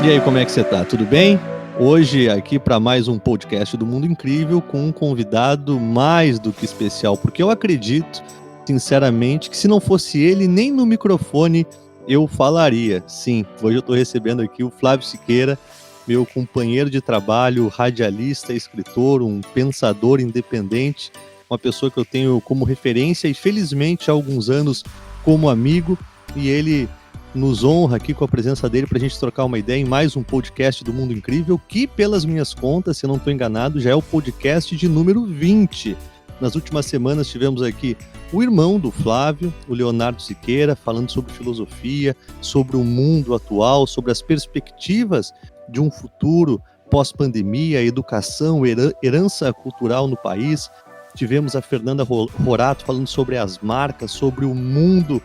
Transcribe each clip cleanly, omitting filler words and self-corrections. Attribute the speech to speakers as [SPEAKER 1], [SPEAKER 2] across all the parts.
[SPEAKER 1] E aí, como é que você tá? Tudo bem? Hoje aqui para mais um podcast do Mundo Incrível com um convidado mais do que especial, porque eu acredito, sinceramente, que se não fosse ele, nem no microfone eu falaria. Sim, hoje eu estou recebendo aqui o Flávio Siqueira, meu companheiro de trabalho, radialista, escritor, um pensador independente, uma pessoa que eu tenho como referência e felizmente há alguns anos como amigo, e ele nos honra aqui com a presença dele para a gente trocar uma ideia em mais um podcast do Mundo Incrível, que pelas minhas contas, se eu não estou enganado, já é o podcast de número 20. Nas últimas semanas tivemos aqui o irmão do Flávio, o Leonardo Siqueira, falando sobre filosofia, sobre o mundo atual, sobre as perspectivas de um futuro pós-pandemia, educação, herança cultural no país. Tivemos a Fernanda Rorato falando sobre as marcas, sobre o mundo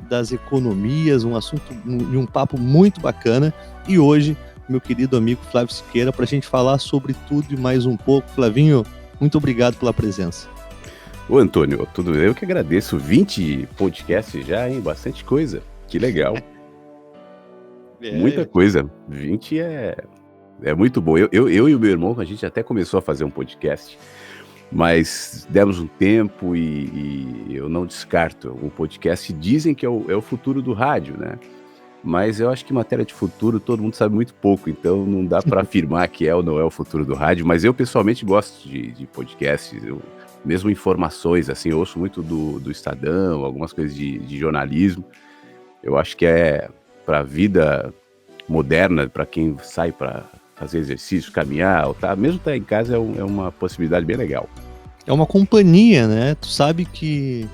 [SPEAKER 1] das economias, um assunto e um papo muito bacana. E hoje, meu querido amigo Flávio Siqueira, para a gente falar sobre tudo e mais um pouco. Flavinho, muito obrigado pela presença.
[SPEAKER 2] Ô Antônio, tudo bem? Eu que agradeço. 20 podcasts já, hein? Bastante coisa. Que legal. Muita coisa. 20 é muito bom. Eu e o meu irmão, a gente até começou a fazer um podcast, mas demos um tempo e eu não descarto. O podcast dizem que é o futuro do rádio, né? Mas eu acho que em matéria de futuro todo mundo sabe muito pouco, então não dá para afirmar que é ou não é o futuro do rádio. Mas eu pessoalmente gosto de podcasts, mesmo informações, assim, eu ouço muito do Estadão, algumas coisas de jornalismo. Eu acho que é para a vida moderna, para quem sai para fazer exercício, caminhar, tá? Mesmo estar em casa é uma possibilidade bem legal.
[SPEAKER 1] É uma companhia, né? Tu sabe que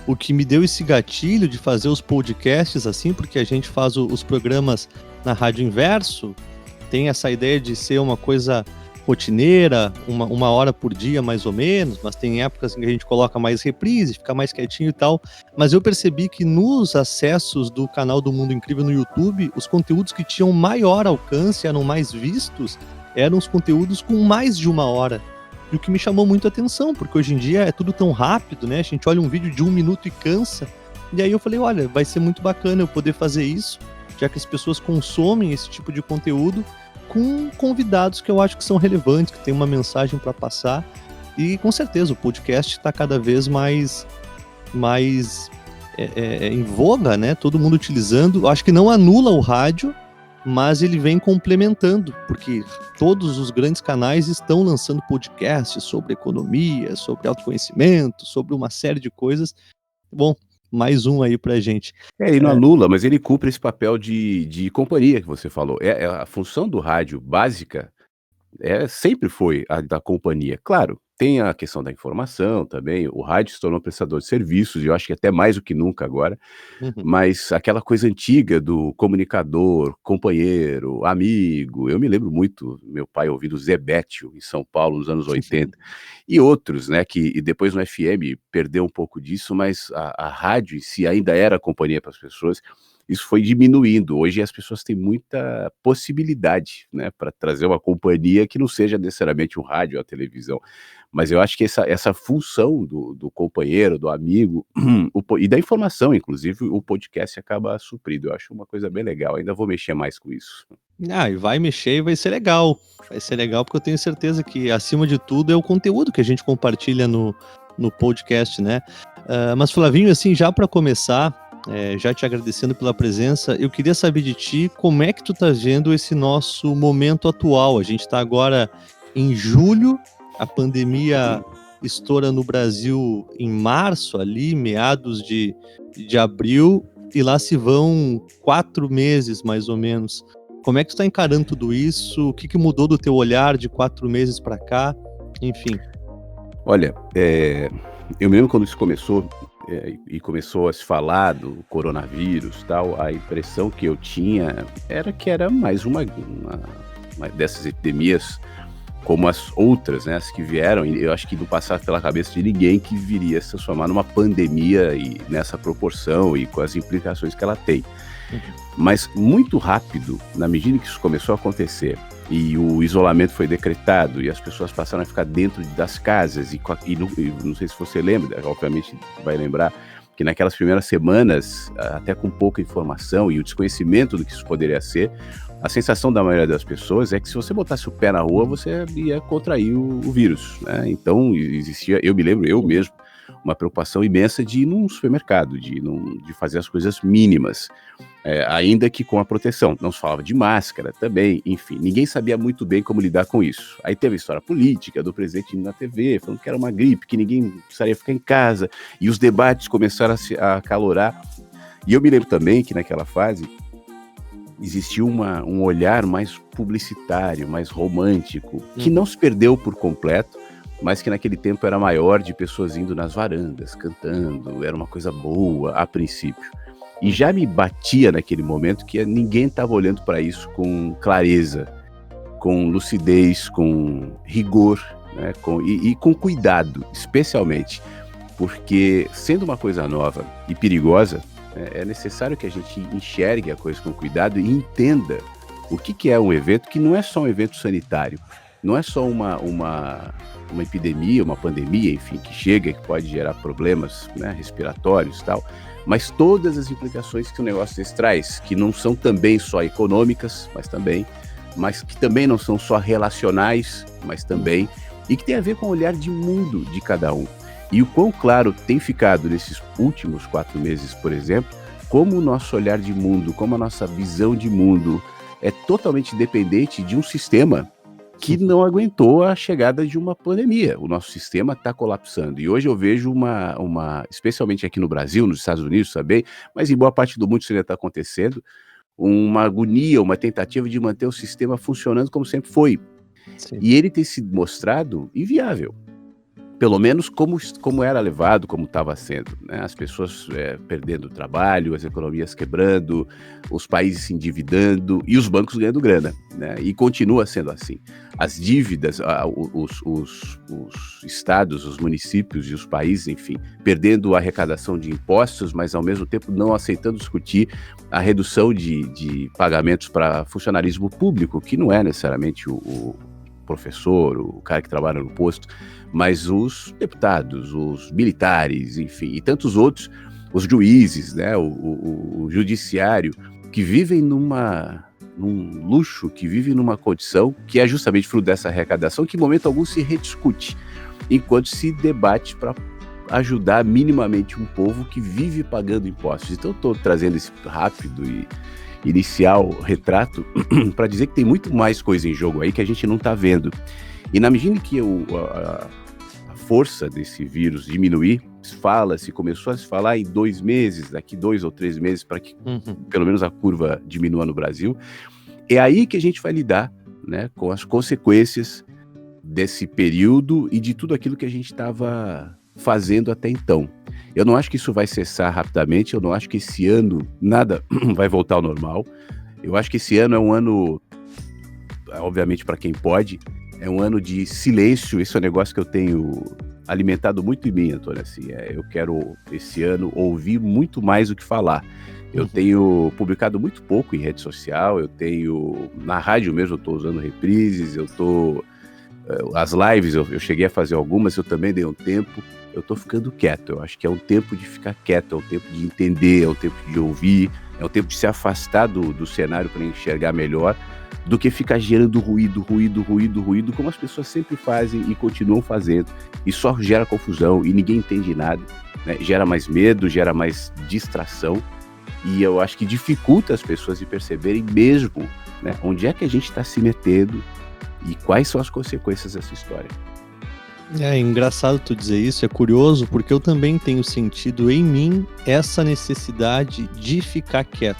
[SPEAKER 1] o que me deu esse gatilho de fazer os podcasts assim, porque a gente faz os programas na Rádio Inverso, tem essa ideia de ser uma coisa rotineira, uma hora por dia mais ou menos, mas tem épocas em que a gente coloca mais reprise, fica mais quietinho e tal, mas eu percebi que nos acessos do canal do Mundo Incrível no YouTube, os conteúdos que tinham maior alcance, eram mais vistos, eram os conteúdos com mais de 1 hora. E o que me chamou muito a atenção, porque hoje em dia é tudo tão rápido, né? A gente olha um vídeo de 1 minuto e cansa. E aí eu falei, olha, vai ser muito bacana eu poder fazer isso, já que as pessoas consomem esse tipo de conteúdo com convidados que eu acho que são relevantes, que tem uma mensagem para passar. E com certeza o podcast está cada vez mais em voga, né? Todo mundo utilizando. Acho que não anula o rádio, mas ele vem complementando, porque todos os grandes canais estão lançando podcasts sobre economia, sobre autoconhecimento, sobre uma série de coisas. Bom, mais um aí pra gente.
[SPEAKER 2] Ele não anula, mas ele cumpre esse papel de companhia que você falou. A função do rádio básica sempre foi a da companhia. Claro, tem a questão da informação também, o rádio se tornou prestador de serviços, e eu acho que até mais do que nunca agora, mas aquela coisa antiga do comunicador, companheiro, amigo, eu me lembro muito, meu pai ouvindo Zé Béttio em São Paulo nos anos 80, e outros, né, e depois no FM perdeu um pouco disso, mas a rádio em si ainda era companhia para as pessoas. Isso foi diminuindo. Hoje as pessoas têm muita possibilidade, né, para trazer uma companhia que não seja necessariamente o rádio ou a televisão. Mas eu acho que essa função do companheiro, do amigo, e da informação, inclusive, o podcast acaba suprindo. Eu acho uma coisa bem legal. Ainda vou mexer mais com isso.
[SPEAKER 1] E vai mexer e vai ser legal. Vai ser legal porque eu tenho certeza que, acima de tudo, é o conteúdo que a gente compartilha no podcast, né? Mas, Flavinho, assim, já para começar, já te agradecendo pela presença, eu queria saber de ti como é que tu tá vendo esse nosso momento atual. A gente está agora em julho, a pandemia estoura no Brasil em março, ali, meados de abril, e lá se vão 4 meses, mais ou menos. Como é que tu tá encarando tudo isso? O que mudou do teu olhar de 4 meses para cá? Enfim.
[SPEAKER 2] Olha, eu me lembro quando isso começou, e começou a se falar do coronavírus e tal, a impressão que eu tinha era que era mais uma dessas epidemias como as outras, né, as que vieram, e eu acho que não passava pela cabeça de ninguém que viria se transformar numa pandemia e nessa proporção e com as implicações que ela tem. Mas muito rápido, na medida que isso começou a acontecer, e o isolamento foi decretado, e as pessoas passaram a ficar dentro das casas, e não sei se você lembra, obviamente vai lembrar, que naquelas primeiras semanas, até com pouca informação e o desconhecimento do que isso poderia ser, a sensação da maioria das pessoas é que se você botasse o pé na rua, você ia contrair o vírus, né? Então existia, eu me lembro, eu mesmo, uma preocupação imensa de ir num supermercado, de fazer as coisas mínimas, ainda que com a proteção. Não se falava de máscara também, enfim, ninguém sabia muito bem como lidar com isso. Aí teve a história política do presidente indo na TV, falando que era uma gripe, que ninguém precisaria ficar em casa, e os debates começaram a acalorar. E eu me lembro também que naquela fase existiu um olhar mais publicitário, mais romântico, que não se perdeu por completo, mas que naquele tempo era maior, de pessoas indo nas varandas, cantando, era uma coisa boa a princípio. E já me batia naquele momento que ninguém estava olhando para isso com clareza, com lucidez, com rigor, né, e com cuidado, especialmente, porque sendo uma coisa nova e perigosa, é necessário que a gente enxergue a coisa com cuidado e entenda o que é um evento que não é só um evento sanitário, não é só uma epidemia, uma pandemia, enfim, que chega, que pode gerar problemas, né, respiratórios e tal, mas todas as implicações que o negócio desse traz, que não são também só econômicas, mas que também não são só relacionais, mas também, e que tem a ver com o olhar de mundo de cada um. E o quão claro tem ficado nesses últimos 4 meses, por exemplo, como o nosso olhar de mundo, como a nossa visão de mundo é totalmente dependente de um sistema que não aguentou a chegada de uma pandemia. O nosso sistema está colapsando. E hoje eu vejo especialmente aqui no Brasil, nos Estados Unidos também, mas em boa parte do mundo isso ainda está acontecendo, uma agonia, uma tentativa de manter o sistema funcionando como sempre foi. Sim. E ele tem se mostrado inviável. Pelo menos como era levado, como estava sendo, né? As pessoas perdendo o trabalho, as economias quebrando, os países se endividando e os bancos ganhando grana, né? E continua sendo assim. As dívidas, os estados, os municípios e os países, enfim, perdendo a arrecadação de impostos, mas ao mesmo tempo não aceitando discutir a redução de pagamentos para funcionarismo público, que não é necessariamente o professor, o cara que trabalha no posto, mas os deputados, os militares, enfim, e tantos outros, os juízes, né, o judiciário, que vivem num luxo, que vivem numa condição que é justamente fruto dessa arrecadação, que em momento algum se rediscute, enquanto se debate para ajudar minimamente um povo que vive pagando impostos. Então eu estou trazendo esse rápido e inicial retrato para dizer que tem muito mais coisa em jogo aí que a gente não está vendo. E na medida que a força desse vírus diminuir, começou a se falar em 2 meses, daqui 2 ou 3 meses, para que pelo menos a curva diminua no Brasil, é aí que a gente vai lidar, né, com as consequências desse período e de tudo aquilo que a gente estava fazendo até então. Eu não acho que isso vai cessar rapidamente, eu não acho que esse ano nada vai voltar ao normal. Eu acho que esse ano é um ano, obviamente para quem pode, é um ano de silêncio. Esse é um negócio que eu tenho alimentado muito em mim, Antônio. Assim, eu quero, esse ano, ouvir muito mais do que falar. Eu tenho publicado muito pouco em rede social, na rádio mesmo eu estou usando reprises, as lives eu cheguei a fazer algumas, eu também dei um tempo. Eu tô ficando quieto, eu acho que é um tempo de ficar quieto, é um tempo de entender, é um tempo de ouvir, é um tempo de se afastar do cenário para enxergar melhor, do que ficar gerando ruído, como as pessoas sempre fazem e continuam fazendo, e só gera confusão e ninguém entende nada, né? Gera mais medo, gera mais distração, e eu acho que dificulta as pessoas de perceberem mesmo, né, onde é que a gente está se metendo e quais são as consequências dessa história.
[SPEAKER 1] É engraçado tu dizer isso, é curioso, porque eu também tenho sentido em mim essa necessidade de ficar quieto,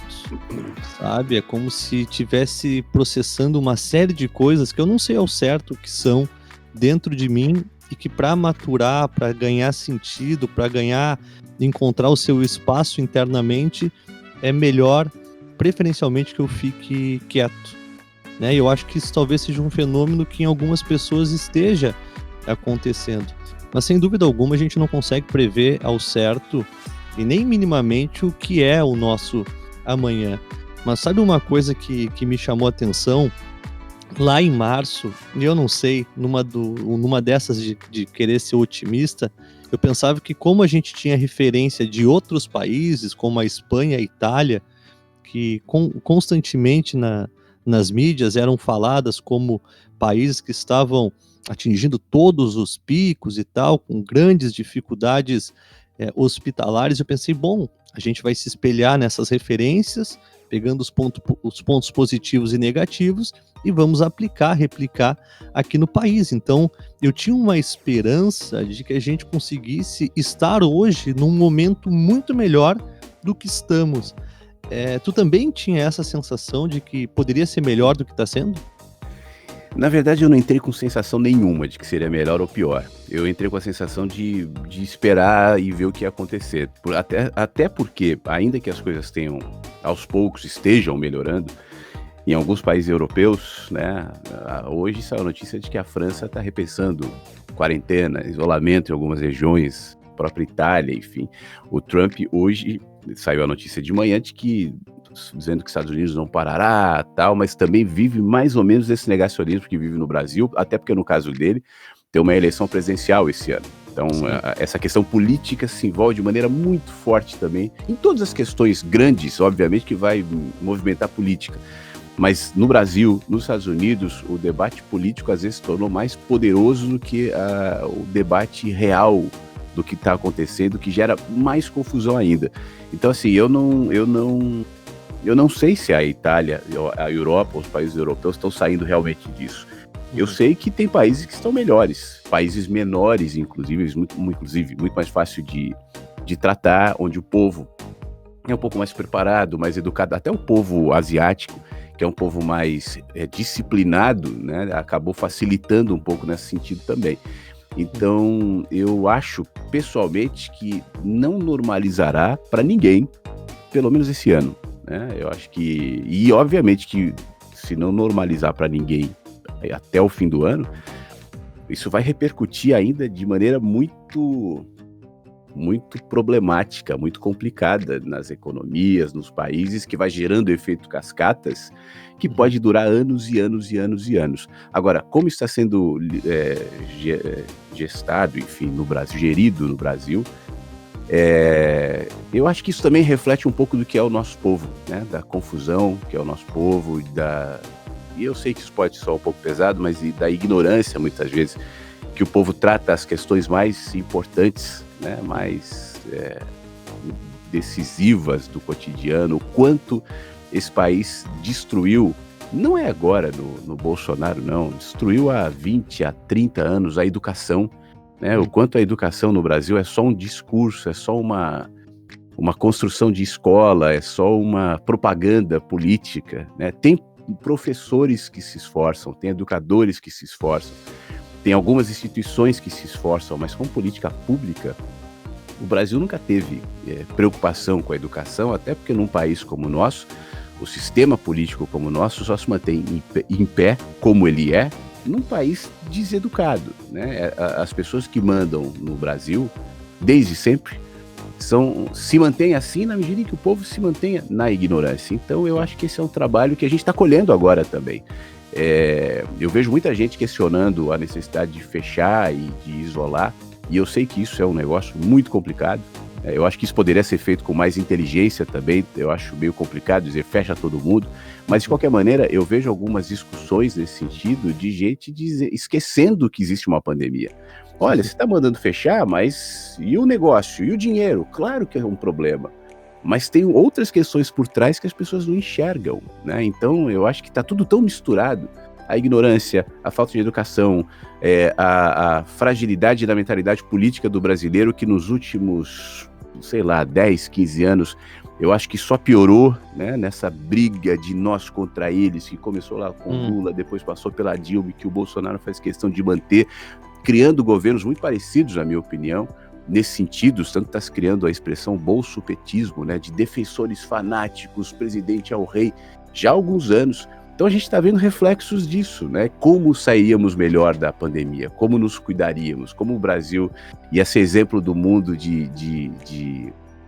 [SPEAKER 1] sabe? É como se estivesse processando uma série de coisas que eu não sei ao certo o que são dentro de mim e que para maturar, para ganhar sentido, para encontrar o seu espaço internamente, é melhor, preferencialmente, que eu fique quieto, né? E eu acho que isso talvez seja um fenômeno que em algumas pessoas esteja acontecendo, mas sem dúvida alguma a gente não consegue prever ao certo e nem minimamente o que é o nosso amanhã. Mas sabe uma coisa que me chamou a atenção? Lá em março, eu não sei, numa dessas de querer ser otimista, Eu pensava que como a gente tinha referência de outros países, como a Espanha, a Itália, que constantemente nas mídias eram faladas como países que estavam atingindo todos os picos e tal, com grandes dificuldades hospitalares, eu pensei, bom, a gente vai se espelhar nessas referências, pegando os pontos positivos e negativos, e vamos replicar aqui no país. Então, eu tinha uma esperança de que a gente conseguisse estar hoje num momento muito melhor do que estamos. Tu também tinha essa sensação de que poderia ser melhor do que está sendo?
[SPEAKER 2] Na verdade, eu não entrei com sensação nenhuma de que seria melhor ou pior. Eu entrei com a sensação de esperar e ver o que ia acontecer. Até porque, ainda que as coisas aos poucos, estejam melhorando, em alguns países europeus, né, hoje saiu a notícia de que a França está repensando quarentena, isolamento em algumas regiões, a própria Itália, enfim. O Trump hoje saiu a notícia de manhã dizendo que os Estados Unidos não parará, tal, mas também vive mais ou menos esse negacionismo que vive no Brasil, até porque no caso dele tem uma eleição presidencial esse ano. Então, essa questão política se envolve de maneira muito forte também, em todas as questões grandes, obviamente, que vai movimentar a política. Mas no Brasil, nos Estados Unidos, o debate político às vezes se tornou mais poderoso do que o debate real do que está acontecendo, que gera mais confusão ainda. Então, assim, eu não sei se a Itália, a Europa, os países europeus estão saindo realmente disso. Eu sei que tem países que estão melhores, países menores, inclusive muito mais fácil de tratar, onde o povo é um pouco mais preparado, mais educado, até o povo asiático, que é um povo mais disciplinado, né, acabou facilitando um pouco nesse sentido também. Então, eu acho, pessoalmente, que não normalizará para ninguém, pelo menos esse ano, né? Eu acho que... E, obviamente, que se não normalizar para ninguém até o fim do ano, isso vai repercutir ainda de maneira muito problemática, muito complicada nas economias, nos países, que vai gerando efeito cascatas, que pode durar anos e anos e anos e anos. Agora, como está sendo gestado, enfim, no Brasil, gerido no Brasil, eu acho que isso também reflete um pouco do que é o nosso povo, né? Da confusão que é o nosso povo, e eu sei que isso pode soar um pouco pesado, mas da ignorância, muitas vezes, que o povo trata as questões mais importantes, né, mais decisivas do cotidiano, o quanto esse país destruiu, não é agora no Bolsonaro, não, destruiu há 20, há 30 anos a educação, né, o quanto a educação no Brasil é só um discurso, é só uma construção de escola, é só uma propaganda política, né? Tem professores que se esforçam, tem educadores que se esforçam, tem algumas instituições que se esforçam, mas com política pública, o Brasil nunca teve preocupação com a educação, até porque num país como o nosso, o sistema político como o nosso só se mantém em pé, como ele é, num país deseducado, né? As pessoas que mandam no Brasil, desde sempre, se mantêm assim na medida em que o povo se mantenha na ignorância. Então eu acho que esse é um trabalho que a gente está colhendo agora também. Eu vejo muita gente questionando a necessidade de fechar e de isolar, e eu sei que isso é um negócio muito complicado. Eu acho que isso poderia ser feito com mais inteligência também. Eu acho meio complicado dizer fecha todo mundo, mas de qualquer maneira eu vejo algumas discussões nesse sentido de gente esquecendo que existe uma pandemia. Olha, você está mandando fechar, mas e o negócio? E o dinheiro? Claro que é um problema. Mas tem outras questões por trás que as pessoas não enxergam, né? Então eu acho que está tudo tão misturado. A ignorância, a falta de educação, a fragilidade da mentalidade política do brasileiro, que nos últimos, 10, 15 anos, eu acho que só piorou, né, nessa briga de nós contra eles, que começou lá com o Lula, depois passou pela Dilma, que o Bolsonaro faz questão de manter, criando governos muito parecidos, na minha opinião, nesse sentido, tanto está se criando a expressão bolsopetismo, né, de defensores fanáticos, presidente ao rei, já há alguns anos. Então a gente está vendo reflexos disso, né? Como sairíamos melhor da pandemia, como nos cuidaríamos, como o Brasil ia ser exemplo do mundo de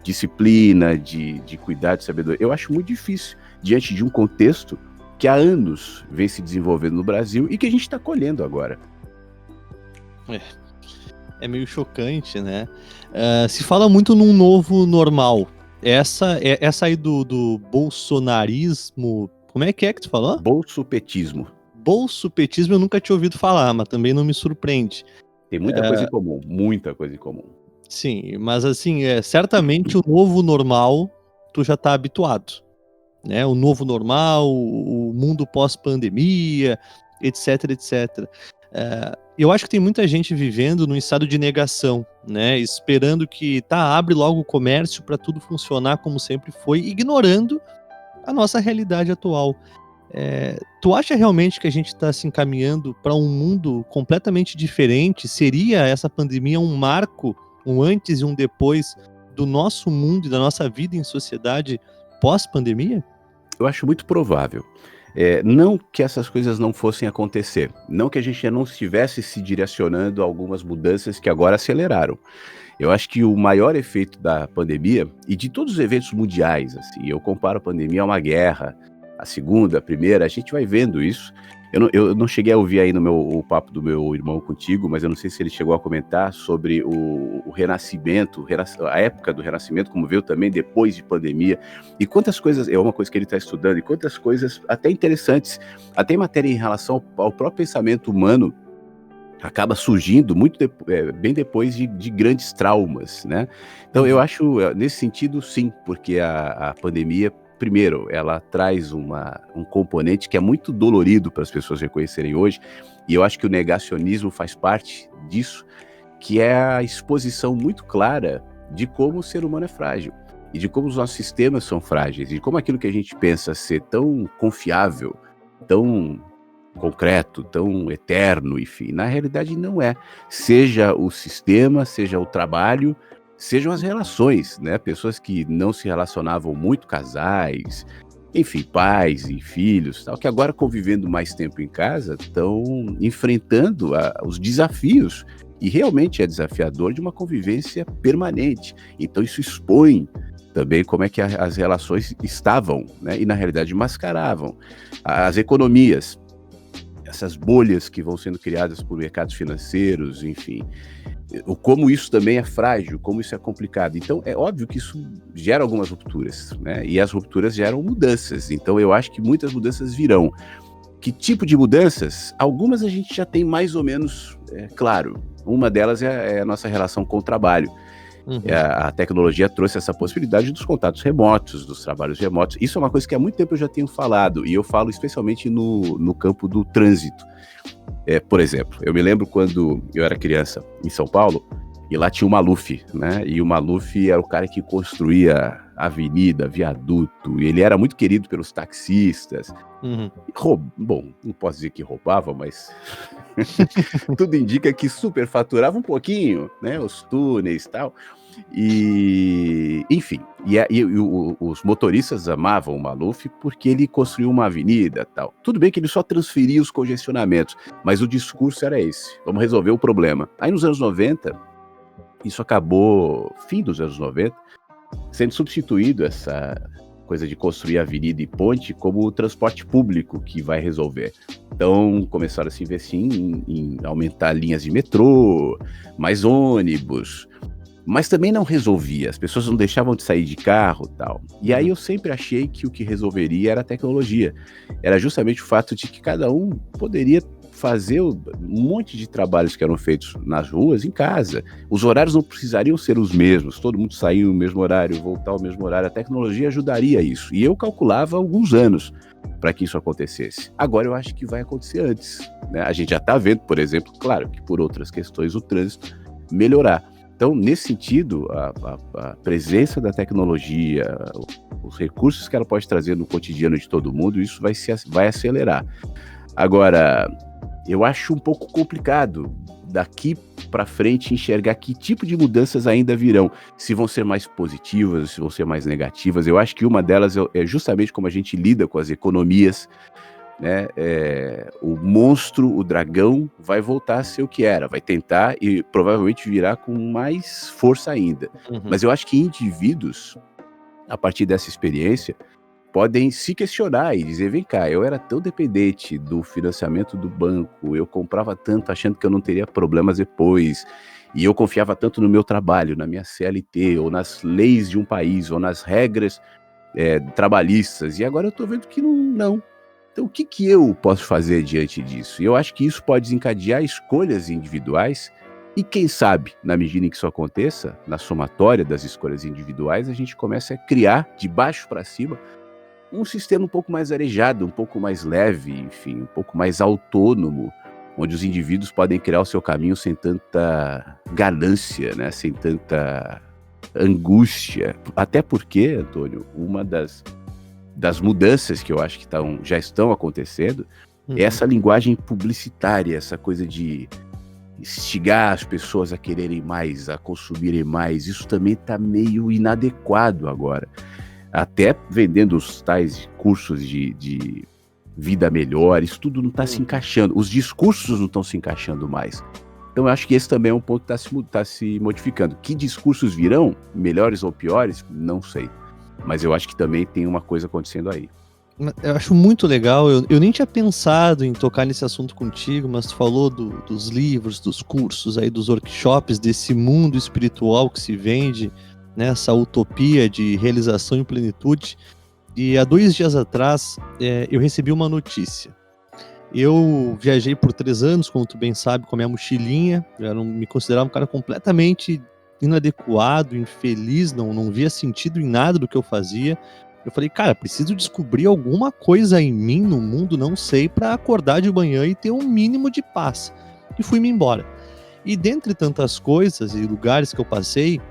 [SPEAKER 2] disciplina, de cuidado, de sabedoria. Eu acho muito difícil, diante de um contexto que há anos vem se desenvolvendo no Brasil e que a gente está colhendo agora.
[SPEAKER 1] É meio chocante, né? Se fala muito num novo normal. Essa aí do bolsonarismo. Como é que tu falou?
[SPEAKER 2] Bolsopetismo.
[SPEAKER 1] Bolsopetismo eu nunca tinha ouvido falar, mas também não me surpreende.
[SPEAKER 2] Tem muita coisa em comum, muita coisa em comum.
[SPEAKER 1] Sim, mas assim, certamente o novo normal tu já tá habituado, né? O novo normal, o mundo pós-pandemia, etc, etc. Eu acho que tem muita gente vivendo num estado de negação, né? Esperando que abre logo o comércio para tudo funcionar como sempre foi, ignorando a nossa realidade atual. Tu acha realmente que a gente está se encaminhando para um mundo completamente diferente? Seria essa pandemia um marco, um antes e um depois do nosso mundo e da nossa vida em sociedade pós-pandemia?
[SPEAKER 2] Eu acho muito provável. Não que essas coisas não fossem acontecer, não que a gente já não estivesse se direcionando a algumas mudanças que agora aceleraram. Eu acho que o maior efeito da pandemia e de todos os eventos mundiais, assim, eu comparo a pandemia a uma guerra, a segunda, a primeira, a gente vai vendo isso. Eu não cheguei a ouvir ainda o papo do meu irmão contigo, mas eu não sei se ele chegou a comentar sobre o renascimento, a época do renascimento, como veio também depois de pandemia, e quantas coisas, é uma coisa que ele está estudando, e quantas coisas até interessantes, até em matéria em relação ao próprio pensamento humano, acaba surgindo bem depois de grandes traumas, né? Então eu acho, nesse sentido, sim, porque a pandemia, primeiro, ela traz um componente que é muito dolorido para as pessoas reconhecerem hoje, e eu acho que o negacionismo faz parte disso, que é a exposição muito clara de como o ser humano é frágil, e de como os nossos sistemas são frágeis, e de como aquilo que a gente pensa ser tão confiável, tão concreto, tão eterno, enfim, na realidade não é. Seja o sistema, seja o trabalho, sejam as relações, né? Pessoas que não se relacionavam muito, casais, enfim, pais e filhos, tal, que agora convivendo mais tempo em casa, estão enfrentando os desafios, e realmente é desafiador, de uma convivência permanente. Então isso expõe também como é que as relações estavam, né? E na realidade mascaravam. As economias, essas bolhas que vão sendo criadas por mercados financeiros, enfim, como isso também é frágil, como isso é complicado. Então, é óbvio que isso gera algumas rupturas, né? E as rupturas geram mudanças. Então, eu acho que muitas mudanças virão. Que tipo de mudanças? Algumas a gente já tem mais ou menos claro. Uma delas é a nossa relação com o trabalho. A tecnologia trouxe essa possibilidade dos contatos remotos, dos trabalhos remotos. Isso é uma coisa que há muito tempo eu já tenho falado, e eu falo especialmente no campo do trânsito. Por exemplo, eu me lembro quando eu era criança em São Paulo, e lá tinha o Maluf, né? E o Maluf era o cara que construía avenida, viaduto, e ele era muito querido pelos taxistas. Bom, não posso dizer que roubava, mas tudo indica que superfaturava um pouquinho, né? Os túneis e tal. E, enfim, os motoristas amavam o Maluf porque ele construiu uma avenida, tal. Tudo bem que ele só transferia os congestionamentos, mas o discurso era esse: vamos resolver o problema. Aí nos anos 90, isso acabou, fim dos anos 90, sendo substituído, essa coisa de construir avenida e ponte, como o transporte público que vai resolver. Então começaram a se investir em aumentar linhas de metrô, mais ônibus, mas também não resolvia, as pessoas não deixavam de sair de carro, tal. E aí eu sempre achei que o que resolveria era a tecnologia. Era justamente o fato de que cada um poderia fazer um monte de trabalhos que eram feitos nas ruas em casa. Os horários não precisariam ser os mesmos, todo mundo sair no mesmo horário, voltar ao mesmo horário. A tecnologia ajudaria isso. E eu calculava alguns anos para que isso acontecesse. Agora eu acho que vai acontecer antes, né? A gente já está vendo, por exemplo, claro que por outras questões, o trânsito melhorar. Então, nesse sentido, a presença da tecnologia, os recursos que ela pode trazer no cotidiano de todo mundo, isso vai acelerar. Agora, eu acho um pouco complicado daqui para frente enxergar que tipo de mudanças ainda virão, se vão ser mais positivas, se vão ser mais negativas. Eu acho que uma delas é justamente como a gente lida com as economias, né? O monstro, o dragão, vai voltar a ser o que era, vai tentar e provavelmente virá com mais força ainda. Mas eu acho que indivíduos, a partir dessa experiência, podem se questionar e dizer: vem cá, eu era tão dependente do financiamento do banco, eu comprava tanto achando que eu não teria problemas depois, E eu confiava tanto no meu trabalho, na minha CLT, ou nas leis de um país, ou nas regras trabalhistas, e agora eu tô vendo que não. Então o que que eu posso fazer diante disso? E eu acho que isso pode desencadear escolhas individuais, e quem sabe, na medida em que isso aconteça, na somatória das escolhas individuais, a gente começa a criar, de baixo para cima, um sistema um pouco mais arejado, um pouco mais leve, enfim, um pouco mais autônomo, onde os indivíduos podem criar o seu caminho sem tanta ganância, né? Sem tanta angústia. Até porque, Antônio, uma das mudanças que eu acho que já estão acontecendo é essa linguagem publicitária, essa coisa de instigar as pessoas a quererem mais, a consumirem mais. Isso também está meio inadequado agora. Até vendendo os tais cursos de vida melhor, isso tudo não está se encaixando. Os discursos não estão se encaixando mais. Então eu acho que esse também é um ponto que está se modificando. Que discursos virão, melhores ou piores, não sei. Mas eu acho que também tem uma coisa acontecendo aí.
[SPEAKER 1] Eu acho muito legal, eu nem tinha pensado em tocar nesse assunto contigo, mas tu falou dos livros, dos cursos, aí, dos workshops, desse mundo espiritual que se vende, né, essa utopia de realização e plenitude. E há 2 dias atrás eu recebi uma notícia. Eu viajei por 3 anos, como tu bem sabe, com a minha mochilinha, me considerava um cara completamente inadequado, infeliz, não via sentido em nada do que eu fazia. Eu falei, cara, preciso descobrir alguma coisa em mim, no mundo, não sei, para acordar de manhã e ter um mínimo de paz. E fui-me embora. E dentre tantas coisas e lugares que eu passei,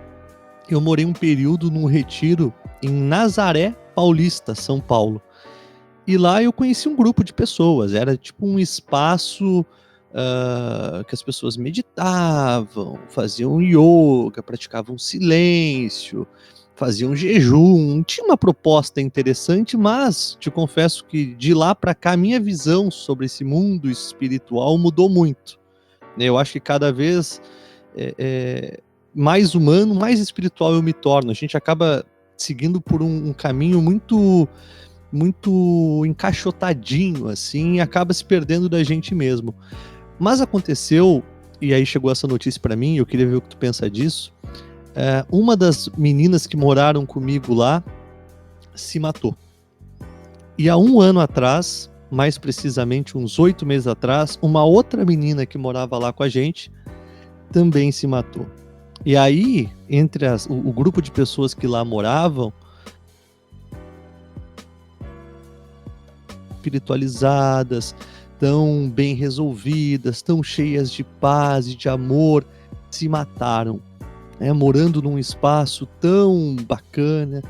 [SPEAKER 1] eu morei um período num retiro em Nazaré Paulista, São Paulo. E lá eu conheci um grupo de pessoas, era tipo um espaço que as pessoas meditavam, faziam yoga, praticavam silêncio, faziam jejum, tinha uma proposta interessante, mas te confesso que de lá para cá a minha visão sobre esse mundo espiritual mudou muito. Eu acho que cada vez mais humano, mais espiritual eu me torno. A gente acaba seguindo por um caminho muito encaixotadinho, assim, e acaba se perdendo da gente mesmo. Mas aconteceu, e aí chegou essa notícia para mim, eu queria ver o que tu pensa disso. Uma das meninas que moraram comigo lá se matou. E há 1 ano atrás, mais precisamente uns 8 meses atrás, uma outra menina que morava lá com a gente também se matou. E aí, entre o grupo de pessoas que lá moravam, espiritualizadas, tão bem resolvidas, tão cheias de paz e de amor, se mataram, né, morando num espaço tão bacana.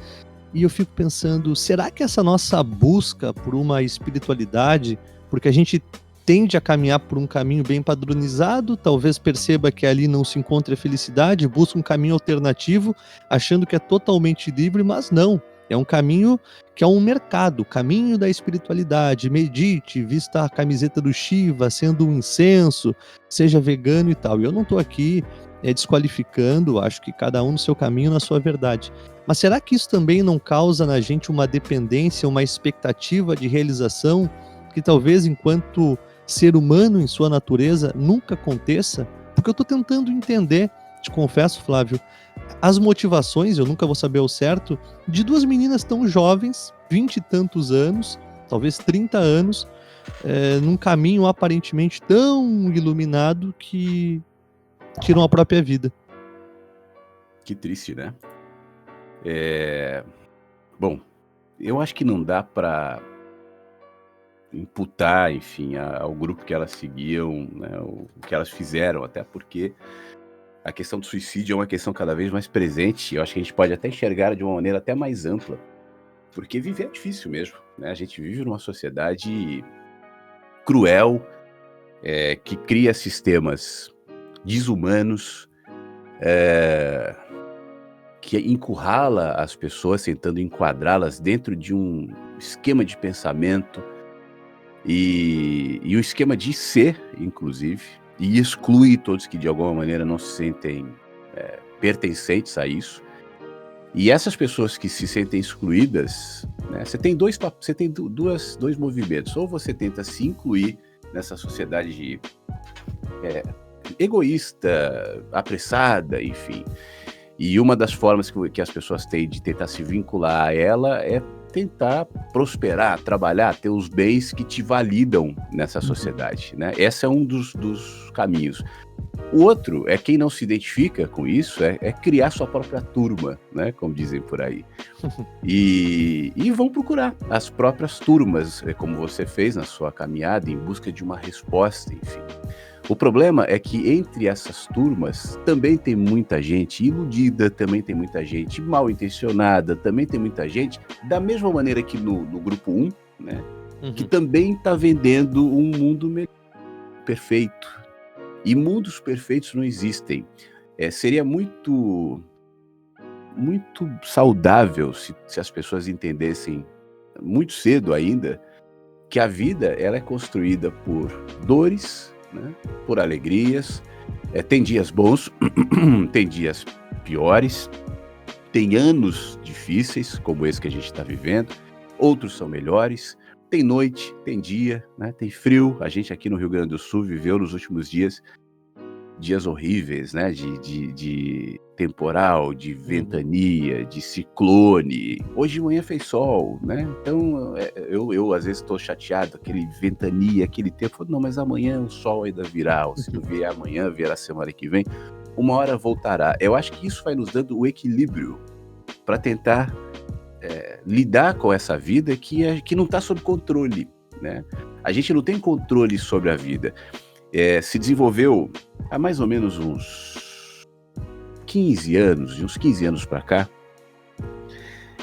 [SPEAKER 1] E eu fico pensando, será que essa nossa busca por uma espiritualidade, porque a gente tende a caminhar por um caminho bem padronizado, talvez perceba que ali não se encontra a felicidade, busca um caminho alternativo, achando que é totalmente livre, mas não. É um caminho que é um mercado, o caminho da espiritualidade. Medite, vista a camiseta do Shiva, acenda um incenso, seja vegano e tal. E eu não estou aqui desqualificando, acho que cada um no seu caminho, na sua verdade. Mas será que isso também não causa na gente uma dependência, uma expectativa de realização que talvez enquanto ser humano em sua natureza nunca aconteça? Porque eu estou tentando entender, te confesso, Flávio, as motivações, eu nunca vou saber ao certo, de 2 meninas tão jovens, 20 e tantos anos, talvez 30 anos, num caminho aparentemente tão iluminado que tiram a própria vida.
[SPEAKER 2] Que triste, né? Bom, eu acho que não dá para imputar, enfim, ao grupo que elas seguiam, né, o que elas fizeram, até porque a questão do suicídio é uma questão cada vez mais presente. Eu acho que a gente pode até enxergar de uma maneira até mais ampla, porque viver é difícil mesmo, né? A gente vive numa sociedade cruel, que cria sistemas desumanos, que encurrala as pessoas, tentando enquadrá-las dentro de um esquema de pensamento e um esquema de ser, inclusive, e exclui todos que de alguma maneira não se sentem pertencentes a isso. E essas pessoas que se sentem excluídas, né, você tem dois movimentos. Ou você tenta se incluir nessa sociedade egoísta, apressada, enfim. E uma das formas que as pessoas têm de tentar se vincular a ela é tentar prosperar, trabalhar, ter os bens que te validam nessa sociedade, né? Esse é um dos caminhos. O outro é quem não se identifica com isso, é criar sua própria turma, né? Como dizem por aí. E vão procurar as próprias turmas, como você fez na sua caminhada, em busca de uma resposta, enfim. O problema é que entre essas turmas também tem muita gente iludida, também tem muita gente mal intencionada, também tem muita gente, da mesma maneira que no grupo 1, né? Que também está vendendo um mundo perfeito. E mundos perfeitos não existem. Seria muito saudável se as pessoas entendessem muito cedo ainda que a vida ela é construída por dores, né, por alegrias. Tem dias bons, tem dias piores, tem anos difíceis, como esse que a gente está vivendo, outros são melhores. Tem noite, tem dia, né? Tem frio. A gente aqui no Rio Grande do Sul viveu nos últimos dias horríveis, né? De temporal, de ventania, de ciclone. Hoje de manhã fez sol, né? Então eu às vezes estou chateado, aquele ventania, aquele tempo. Não, mas amanhã o sol ainda virá. Ou se não vier amanhã, virá semana que vem. Uma hora voltará. Eu acho que isso vai nos dando o equilíbrio para tentar lidar com essa vida que não está sob controle, né? A gente não tem controle sobre a vida. Se desenvolveu há mais ou menos uns 15 anos, de uns 15 anos para cá,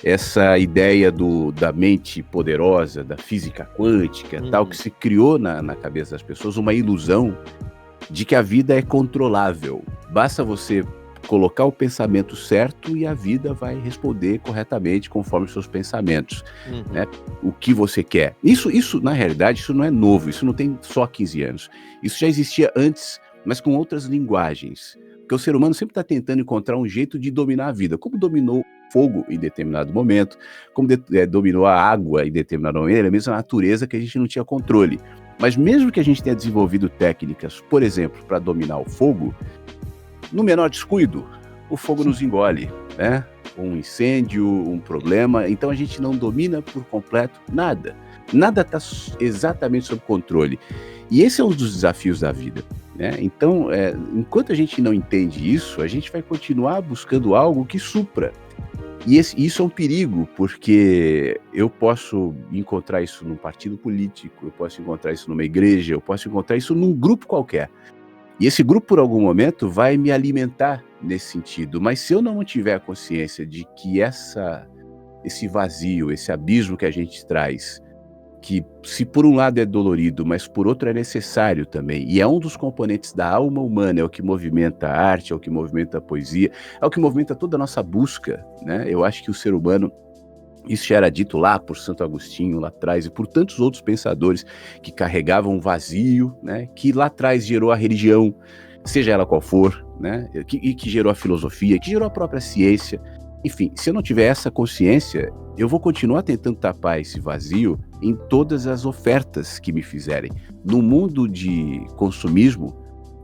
[SPEAKER 2] essa ideia da mente poderosa, da física quântica, tal, que se criou na cabeça das pessoas uma ilusão de que a vida é controlável. Basta você colocar o pensamento certo e a vida vai responder corretamente conforme os seus pensamentos, né? O que você quer. Isso, na realidade, isso não é novo, isso não tem só 15 anos. Isso já existia antes, mas com outras linguagens. Porque o ser humano sempre está tentando encontrar um jeito de dominar a vida, como dominou o fogo em determinado momento, como dominou a água em determinado momento, é a mesma natureza que a gente não tinha controle. Mas mesmo que a gente tenha desenvolvido técnicas, por exemplo, para dominar o fogo, no menor descuido, o fogo nos engole, né? Um incêndio, um problema. Então a gente não domina por completo nada. Nada está exatamente sob controle. E esse é um dos desafios da vida, né? Então, enquanto a gente não entende isso, a gente vai continuar buscando algo que supra. E isso é um perigo, porque eu posso encontrar isso num partido político, eu posso encontrar isso numa igreja, eu posso encontrar isso num grupo qualquer. E esse grupo, por algum momento, vai me alimentar nesse sentido. Mas se eu não tiver a consciência de que esse vazio, esse abismo que a gente traz, que se por um lado é dolorido, mas por outro é necessário também, e é um dos componentes da alma humana, é o que movimenta a arte, é o que movimenta a poesia, é o que movimenta toda a nossa busca, né? Eu acho que o ser humano, isso já era dito lá por Santo Agostinho, lá atrás, e por tantos outros pensadores que carregavam um vazio, né, que lá atrás gerou a religião, seja ela qual for, né, que gerou a filosofia, que gerou a própria ciência. Enfim, se eu não tiver essa consciência, eu vou continuar tentando tapar esse vazio em todas as ofertas que me fizerem. No mundo de consumismo,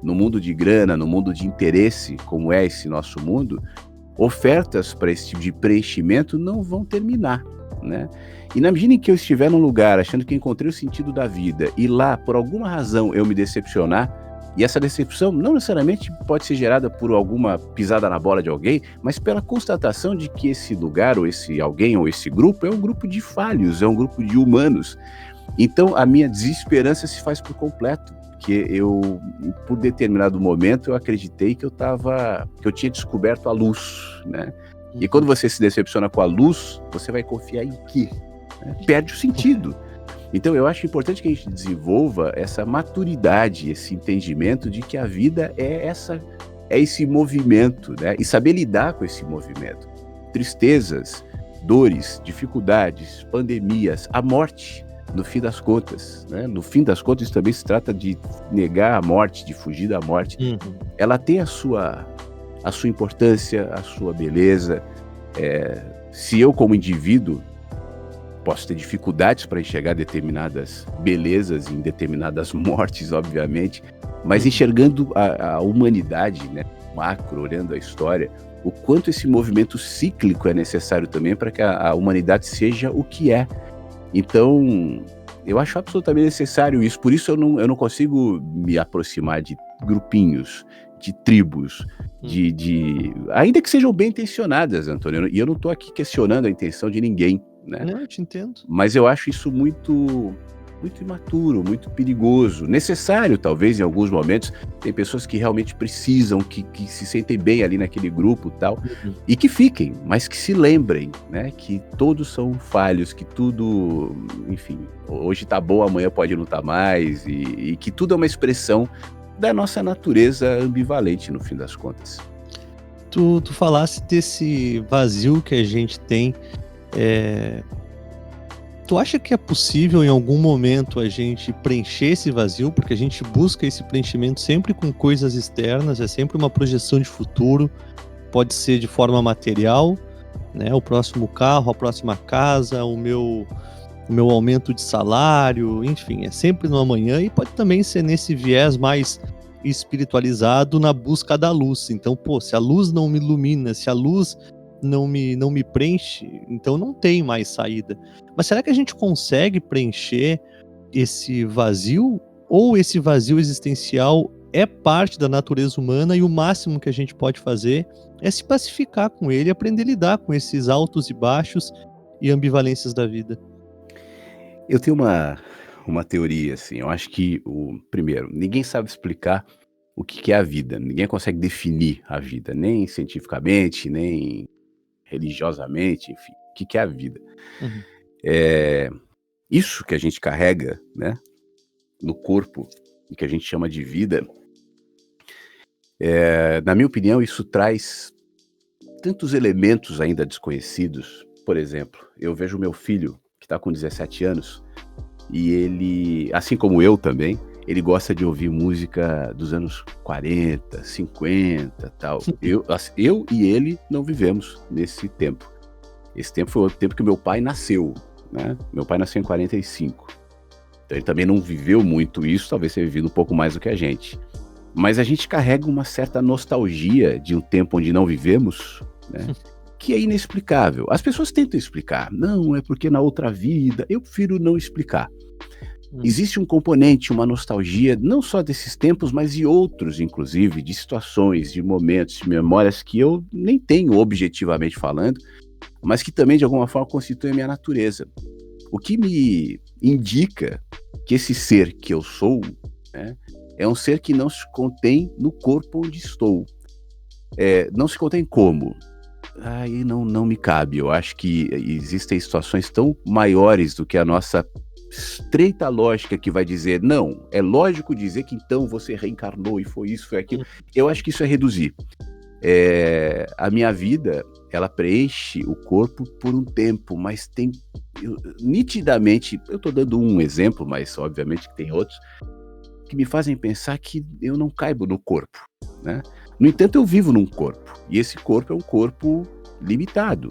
[SPEAKER 2] no mundo de grana, no mundo de interesse, como é esse nosso mundo, ofertas para esse tipo de preenchimento não vão terminar, né? E na medida em que eu estiver num lugar achando que encontrei o sentido da vida e lá, por alguma razão, eu me decepcionar, e essa decepção não necessariamente pode ser gerada por alguma pisada na bola de alguém, mas pela constatação de que esse lugar, ou esse alguém, ou esse grupo, é um grupo de falhos, é um grupo de humanos. Então, a minha desesperança se faz por completo, porque por determinado momento, eu acreditei que eu tinha descoberto a luz, né? E quando você se decepciona com a luz, você vai confiar em quê? Perde o sentido. Então, eu acho importante que a gente desenvolva essa maturidade, esse entendimento de que a vida é esse movimento, né? E saber lidar com esse movimento. Tristezas, dores, dificuldades, pandemias, a morte, no fim das contas, né? No fim das contas, isso também se trata de negar a morte, de fugir da morte. Ela tem a sua importância, a sua beleza. Se eu, como indivíduo, posso ter dificuldades para enxergar determinadas belezas em determinadas mortes, obviamente, mas enxergando a humanidade, né, macro, olhando a história, o quanto esse movimento cíclico é necessário também para que a humanidade seja o que é. Então, eu acho absolutamente necessário isso, por isso eu não consigo me aproximar de grupinhos, de tribos, ainda que sejam bem intencionadas, Antônio, e eu não estou aqui questionando a intenção de ninguém, né?
[SPEAKER 1] Não, eu te entendo.
[SPEAKER 2] Mas eu acho isso muito imaturo, muito perigoso, necessário talvez em alguns momentos. Tem pessoas que realmente precisam, que se sentem bem ali naquele grupo e tal, e que fiquem, mas que se lembrem, né, que todos são falhos, que tudo, enfim, hoje tá bom, amanhã pode não estar mais, e que tudo é uma expressão da nossa natureza ambivalente, no fim das contas.
[SPEAKER 1] Tu falasse desse vazio que a gente tem. Tu acha que é possível em algum momento a gente preencher esse vazio? Porque a gente busca esse preenchimento sempre com coisas externas, é sempre uma projeção de futuro, pode ser de forma material, né? O próximo carro, a próxima casa, o meu aumento de salário, enfim, é sempre no amanhã, e pode também ser nesse viés mais espiritualizado na busca da luz. Então, se a luz não me ilumina, se a luz não me preenche, então não tem mais saída. Mas será que a gente consegue preencher esse vazio? Ou esse vazio existencial é parte da natureza humana e o máximo que a gente pode fazer é se pacificar com ele, aprender a lidar com esses altos e baixos e ambivalências da vida?
[SPEAKER 2] Eu tenho uma teoria, assim, eu acho que primeiro, ninguém sabe explicar o que é a vida, ninguém consegue definir a vida, nem cientificamente, nem religiosamente, enfim, o que é a vida.
[SPEAKER 1] Uhum.
[SPEAKER 2] Isso que a gente carrega, né, no corpo, e que a gente chama de vida, na minha opinião, isso traz tantos elementos ainda desconhecidos. Por exemplo, eu vejo meu filho, que está com 17 anos, e ele, assim como eu também, ele gosta de ouvir música dos anos 40, 50, tal. Eu e ele não vivemos nesse tempo. Esse tempo foi o tempo que meu pai nasceu, né? Meu pai nasceu em 45. Então ele também não viveu muito isso, talvez tenha vivido um pouco mais do que a gente. Mas a gente carrega uma certa nostalgia de um tempo onde não vivemos, né? Que é inexplicável. As pessoas tentam explicar. Não, é porque na outra vida. Eu prefiro não explicar. Existe um componente, uma nostalgia, não só desses tempos, mas de outros, inclusive, de situações, de momentos, de memórias que eu nem tenho objetivamente falando, mas que também, de alguma forma, constituem a minha natureza. O que me indica que esse ser que eu sou, né, é um ser que não se contém no corpo onde estou. Não se contém como? Aí não me cabe. Eu acho que existem situações tão maiores do que a nossa estreita lógica que vai dizer, não, é lógico dizer que então você reencarnou e foi isso, foi aquilo. Eu acho que isso é reduzir. A minha vida, ela preenche o corpo por um tempo, mas nitidamente, eu estou dando um exemplo, mas obviamente que tem outros, que me fazem pensar que eu não caibo no corpo, né? No entanto, eu vivo num corpo, e esse corpo é um corpo limitado.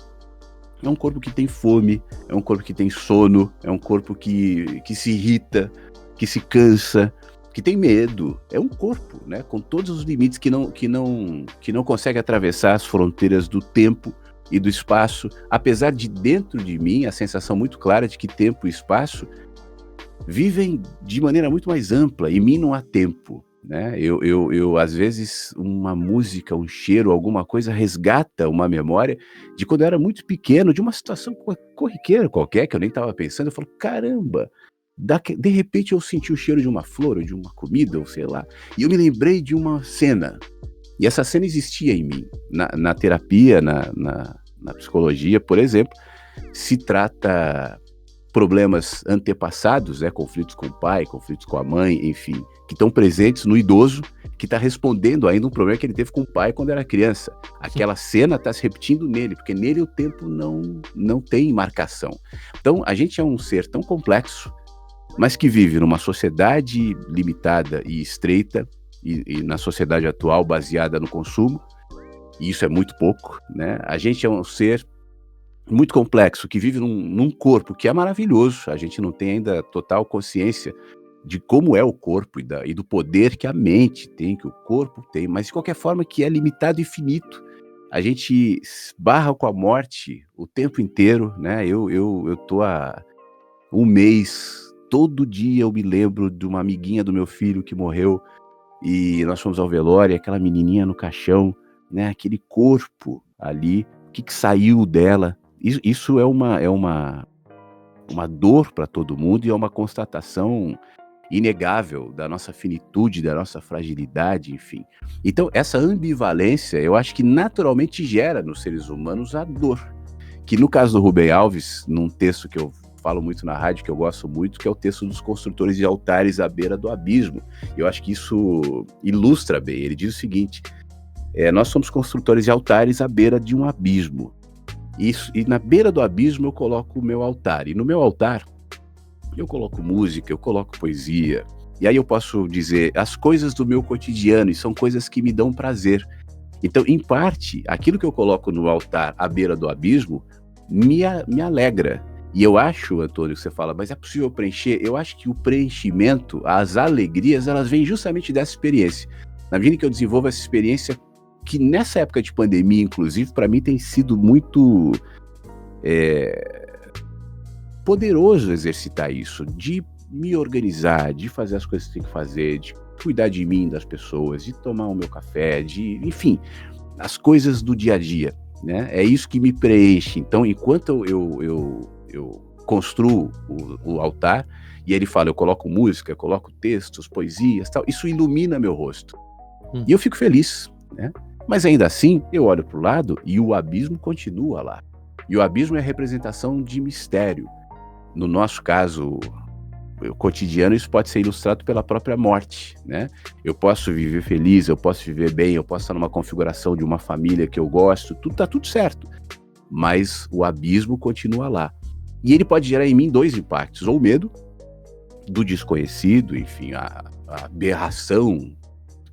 [SPEAKER 2] É um corpo que tem fome, é um corpo que tem sono, é um corpo que se irrita, que se cansa, que tem medo. É um corpo, né, com todos os limites que não consegue atravessar as fronteiras do tempo e do espaço, apesar de dentro de mim a sensação muito clara de que tempo e espaço vivem de maneira muito mais ampla. Em mim não há tempo, né? Eu às vezes uma música, um cheiro, alguma coisa resgata uma memória de quando eu era muito pequeno, de uma situação corriqueira qualquer que eu nem estava pensando. Eu falo, caramba, de repente eu senti o cheiro de uma flor ou de uma comida, ou sei lá, e eu me lembrei de uma cena, e essa cena existia em mim. Na terapia, na psicologia, por exemplo, se trata problemas antepassados, né, conflitos com o pai, conflitos com a mãe, enfim, que estão presentes no idoso, que está respondendo ainda um problema que ele teve com o pai quando era criança. Aquela cena está se repetindo nele, porque nele o tempo não tem marcação. Então, a gente é um ser tão complexo, mas que vive numa sociedade limitada e estreita, e na sociedade atual baseada no consumo, e isso é muito pouco, né? A gente é um ser muito complexo, que vive num corpo que é maravilhoso. A gente não tem ainda total consciência de como é o corpo e do poder que a mente tem, que o corpo tem, mas de qualquer forma que é limitado e finito. A gente barra com a morte o tempo inteiro, né? Eu tô há um mês, todo dia eu me lembro de uma amiguinha do meu filho que morreu e nós fomos ao velório, aquela menininha no caixão, né? Aquele corpo ali, o que saiu dela? Isso é uma dor para todo mundo e é uma constatação inegável da nossa finitude, da nossa fragilidade, enfim. Então, essa ambivalência, eu acho que naturalmente gera nos seres humanos a dor. Que no caso do Rubem Alves, num texto que eu falo muito na rádio, que eu gosto muito, que é o texto dos construtores de altares à beira do abismo. Eu acho que isso ilustra bem. Ele diz o seguinte: nós somos construtores de altares à beira de um abismo. E na beira do abismo eu coloco o meu altar. E no meu altar eu coloco música, eu coloco poesia. E aí eu posso dizer as coisas do meu cotidiano, e são coisas que me dão prazer. Então, em parte, aquilo que eu coloco no altar à beira do abismo me alegra. E eu acho, Antônio, que você fala, mas é possível preencher? Eu acho que o preenchimento, as alegrias, elas vêm justamente dessa experiência. Na medida que eu desenvolvo essa experiência, que nessa época de pandemia, inclusive, para mim tem sido muito poderoso exercitar isso, de me organizar, de fazer as coisas que tem que fazer, de cuidar de mim, das pessoas, de tomar o meu café, enfim, as coisas do dia a dia, né? É isso que me preenche. Então, enquanto eu construo o altar, e ele fala, eu coloco música, eu coloco textos, poesias, tal, isso ilumina meu rosto. E eu fico feliz, né? Mas ainda assim, eu olho para o lado e o abismo continua lá. E o abismo é a representação de mistério. No nosso caso, o cotidiano, isso pode ser ilustrado pela própria morte, né? Eu posso viver feliz, eu posso viver bem, eu posso estar numa configuração de uma família que eu gosto, tá tudo certo. Mas o abismo continua lá. E ele pode gerar em mim dois impactos, ou o medo do desconhecido, enfim, a aberração,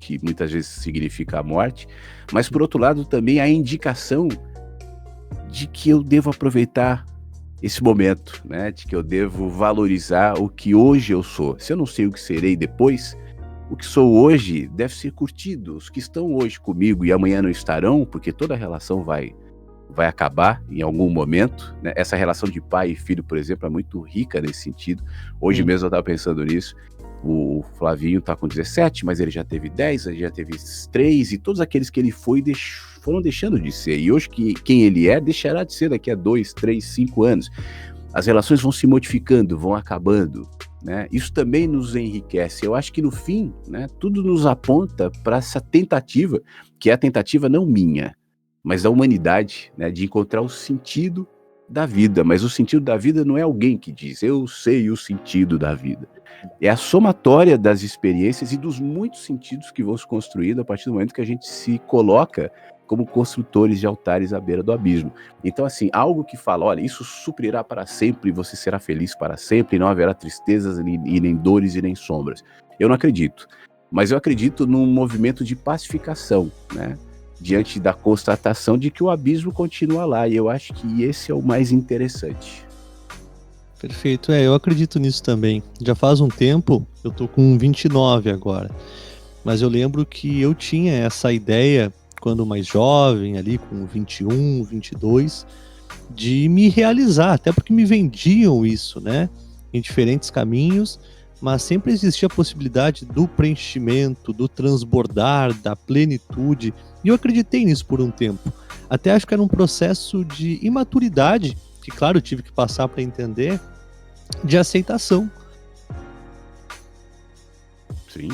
[SPEAKER 2] que muitas vezes significa a morte, mas por outro lado também a indicação de que eu devo aproveitar esse momento, né? De que eu devo valorizar o que hoje eu sou. Se eu não sei o que serei depois, o que sou hoje deve ser curtido. Os que estão hoje comigo e amanhã não estarão, porque toda relação vai acabar em algum momento, né? Essa relação de pai e filho, por exemplo, é muito rica nesse sentido. Hoje mesmo eu estava pensando nisso. O Flavinho está com 17, mas ele já teve 10, ele já teve 3, e todos aqueles que ele foi foram deixando de ser. E hoje quem ele é, deixará de ser daqui a 2, 3, 5 anos. As relações vão se modificando, vão acabando, né? Isso também nos enriquece. Eu acho que no fim, né, tudo nos aponta para essa tentativa, que é a tentativa não minha, mas da humanidade, né, de encontrar o sentido da vida. Mas o sentido da vida não é alguém que diz, eu sei o sentido da vida. É a somatória das experiências e dos muitos sentidos que vão se construindo a partir do momento que a gente se coloca como construtores de altares à beira do abismo. Então, assim, algo que fala, olha, isso suprirá para sempre, você será feliz para sempre, não haverá tristezas, e nem dores e nem sombras. Eu não acredito. Mas eu acredito num movimento de pacificação, né? Diante da constatação de que o abismo continua lá. E eu acho que esse é o mais interessante.
[SPEAKER 1] Perfeito, eu acredito nisso também. Já faz um tempo, eu tô com 29 agora, mas eu lembro que eu tinha essa ideia, quando mais jovem, ali com 21, 22, de me realizar, até porque me vendiam isso, né, em diferentes caminhos, mas sempre existia a possibilidade do preenchimento, do transbordar, da plenitude, e eu acreditei nisso por um tempo. Até acho que era um processo de imaturidade, que claro, eu tive que passar para entender, de aceitação.
[SPEAKER 2] Sim.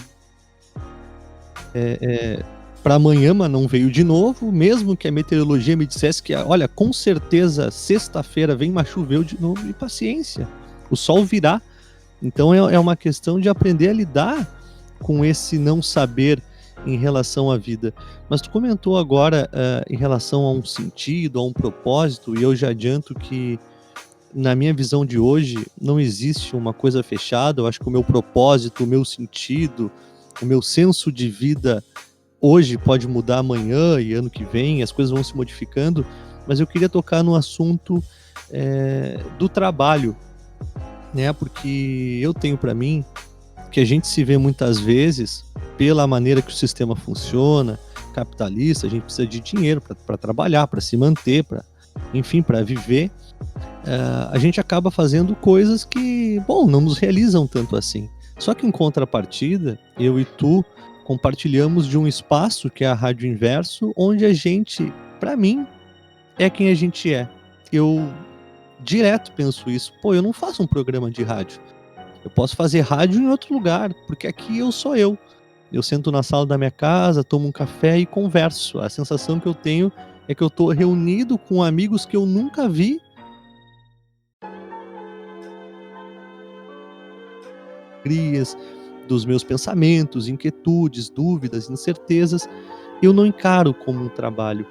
[SPEAKER 1] Para amanhã, mas não veio de novo, mesmo que a meteorologia me dissesse que, olha, com certeza sexta-feira vem, mas choveu de novo, e paciência, o sol virá. Então é uma questão de aprender a lidar com esse não saber em relação à vida. Mas tu comentou agora em relação a um sentido, a um propósito, e eu já adianto que na minha visão de hoje não existe uma coisa fechada. Eu acho que o meu propósito, o meu sentido, o meu senso de vida hoje pode mudar amanhã e ano que vem, as coisas vão se modificando, mas eu queria tocar no assunto do trabalho, né? Porque eu tenho para mim que a gente se vê muitas vezes pela maneira que o sistema funciona, capitalista, a gente precisa de dinheiro para trabalhar, para se manter, enfim, para viver. A gente acaba fazendo coisas que, bom, não nos realizam tanto assim. Só que em contrapartida, eu e tu compartilhamos de um espaço que é a Rádio Inverso, onde a gente, para mim, é quem a gente é. Eu direto penso isso. Pô, eu não faço um programa de rádio. Eu posso fazer rádio em outro lugar, porque aqui eu sou eu. Eu sento na sala da minha casa, tomo um café e converso. A sensação que eu tenho é que eu tô reunido com amigos que eu nunca vi. Dos meus pensamentos, inquietudes, dúvidas, incertezas, eu não encaro como um trabalho.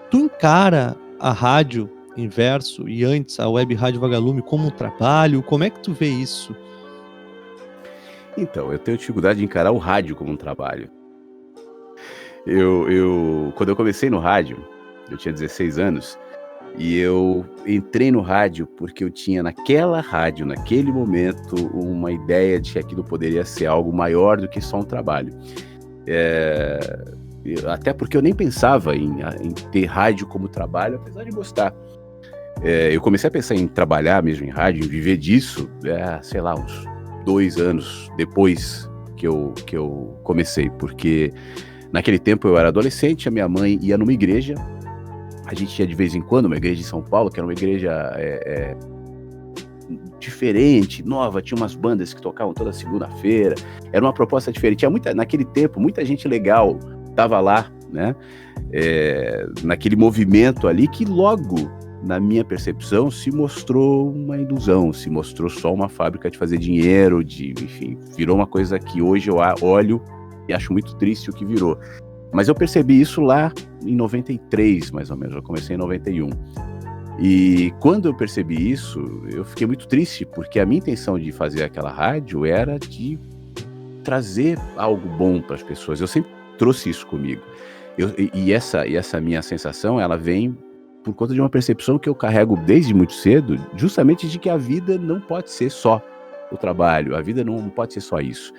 [SPEAKER 1] Tu encara a rádio Inverso e antes a Web Rádio Vagalume como um trabalho? Como é que tu vê isso?
[SPEAKER 2] Então, eu tenho dificuldade de encarar o rádio como um trabalho. Quando eu comecei no rádio, eu tinha 16 anos, e eu entrei no rádio porque eu tinha naquela rádio, naquele momento, uma ideia de que aquilo poderia ser algo maior do que só um trabalho. Até porque eu nem pensava em ter rádio como trabalho, apesar de gostar. Eu comecei a pensar em trabalhar mesmo em rádio, em viver disso, sei lá, uns 2 anos depois que eu comecei, porque naquele tempo eu era adolescente, a minha mãe ia numa igreja, a gente ia de vez em quando, uma igreja em São Paulo, que era uma igreja diferente, nova, tinha umas bandas que tocavam toda segunda-feira, era uma proposta diferente, naquele tempo, muita gente legal estava lá, né, naquele movimento ali, que logo, na minha percepção, se mostrou uma ilusão, se mostrou só uma fábrica de fazer dinheiro, enfim, virou uma coisa que hoje eu olho e acho muito triste o que virou. Mas eu percebi isso lá em 93, mais ou menos, eu comecei em 91. E quando eu percebi isso, eu fiquei muito triste, porque a minha intenção de fazer aquela rádio era de trazer algo bom para as pessoas. Eu sempre trouxe isso comigo. E essa minha sensação, ela vem por conta de uma percepção que eu carrego desde muito cedo, justamente de que a vida não pode ser só o trabalho, a vida não pode ser só isso.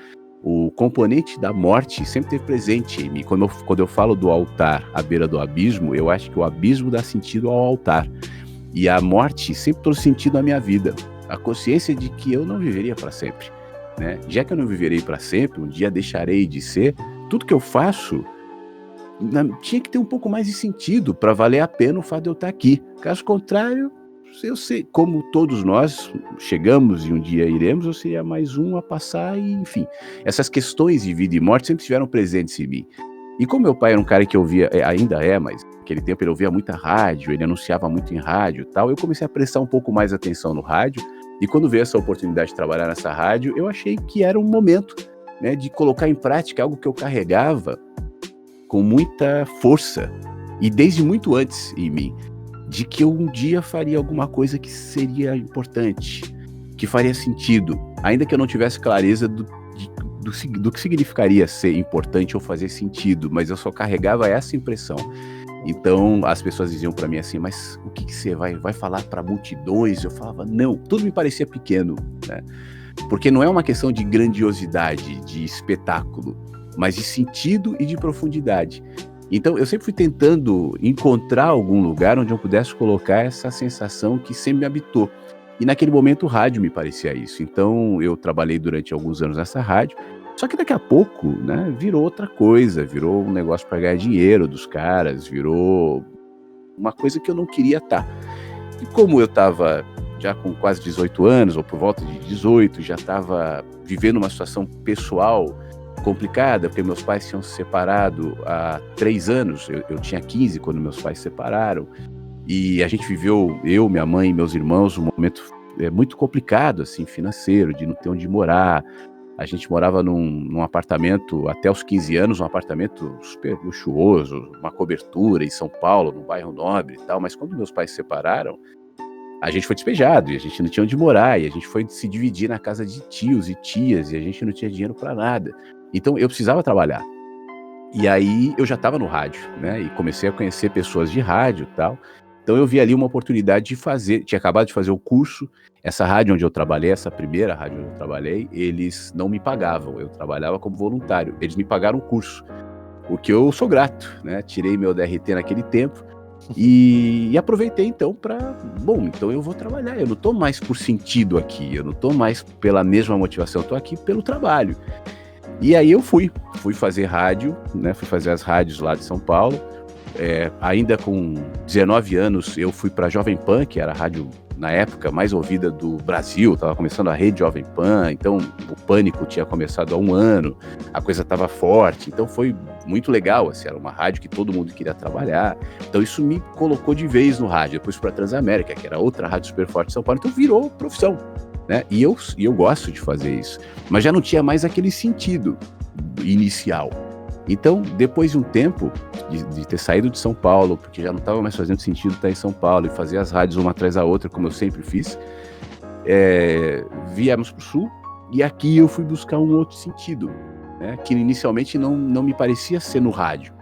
[SPEAKER 2] O componente da morte sempre esteve presente em mim. Quando eu falo do altar à beira do abismo, eu acho que o abismo dá sentido ao altar. E a morte sempre trouxe sentido à minha vida. A consciência de que eu não viveria para sempre, né? Já que eu não viverei para sempre, um dia deixarei de ser, tudo que eu faço tinha que ter um pouco mais de sentido para valer a pena o fato de eu estar aqui. Caso contrário, eu sei, como todos nós chegamos e um dia iremos, eu seria mais um a passar e, enfim. Essas questões de vida e morte sempre estiveram presentes em mim. E como meu pai era um cara que ouvia, ainda é, mas naquele tempo ele ouvia muita rádio, ele anunciava muito em rádio e tal, eu comecei a prestar um pouco mais atenção no rádio, e quando veio essa oportunidade de trabalhar nessa rádio, eu achei que era um momento, né, de colocar em prática algo que eu carregava com muita força, e desde muito antes em mim, de que eu um dia faria alguma coisa que seria importante, que faria sentido, ainda que eu não tivesse clareza do que significaria ser importante ou fazer sentido, mas eu só carregava essa impressão. Então as pessoas diziam para mim assim, mas o que você vai falar para multidões? Eu falava, não, tudo me parecia pequeno, né? Porque não é uma questão de grandiosidade, de espetáculo, mas de sentido e de profundidade. Então eu sempre fui tentando encontrar algum lugar onde eu pudesse colocar essa sensação que sempre me habitou. E naquele momento o rádio me parecia isso. Então eu trabalhei durante alguns anos nessa rádio, só que daqui a pouco, né, virou outra coisa, virou um negócio para ganhar dinheiro dos caras, virou uma coisa que eu não queria estar. E como eu estava já com quase 18 anos, ou por volta de 18, já estava vivendo uma situação pessoal complicada, porque meus pais tinham se separado há 3 anos, eu tinha 15 quando meus pais se separaram, e a gente viveu, eu, minha mãe e meus irmãos, um momento muito complicado, assim, financeiro, de não ter onde morar. A gente morava num apartamento, até os 15 anos, um apartamento super luxuoso, uma cobertura em São Paulo, num bairro nobre e tal, mas quando meus pais se separaram, a gente foi despejado, e a gente não tinha onde morar, e a gente foi se dividir na casa de tios e tias, e a gente não tinha dinheiro para nada. Então eu precisava trabalhar. E aí eu já estava no rádio, né, e comecei a conhecer pessoas de rádio e tal. Então eu vi ali uma oportunidade de fazer, tinha acabado de fazer o curso, essa rádio onde eu trabalhei, essa primeira rádio onde eu trabalhei, eles não me pagavam, eu trabalhava como voluntário, eles me pagaram o curso, o que eu sou grato, né? Tirei meu DRT naquele tempo e aproveitei então então eu vou trabalhar, eu não tô mais por sentido aqui, eu não tô mais pela mesma motivação, eu tô aqui pelo trabalho. E aí eu fui fazer rádio, né? Fui fazer as rádios lá de São Paulo. Ainda com 19 anos, eu fui para a Jovem Pan, que era a rádio, na época, mais ouvida do Brasil. Estava começando a rede Jovem Pan, então o Pânico tinha começado há um ano, a coisa estava forte, então foi muito legal, assim, era uma rádio que todo mundo queria trabalhar. Então isso me colocou de vez no rádio. Depois para a Transamérica, que era outra rádio super forte de São Paulo, então virou profissão, né? E eu gosto de fazer isso, mas já não tinha mais aquele sentido inicial. Então, depois de um tempo de ter saído de São Paulo, porque já não estava mais fazendo sentido estar em São Paulo e fazer as rádios uma atrás da outra, como eu sempre fiz, viemos para o Sul e aqui eu fui buscar um outro sentido, né, que inicialmente não me parecia ser no rádio,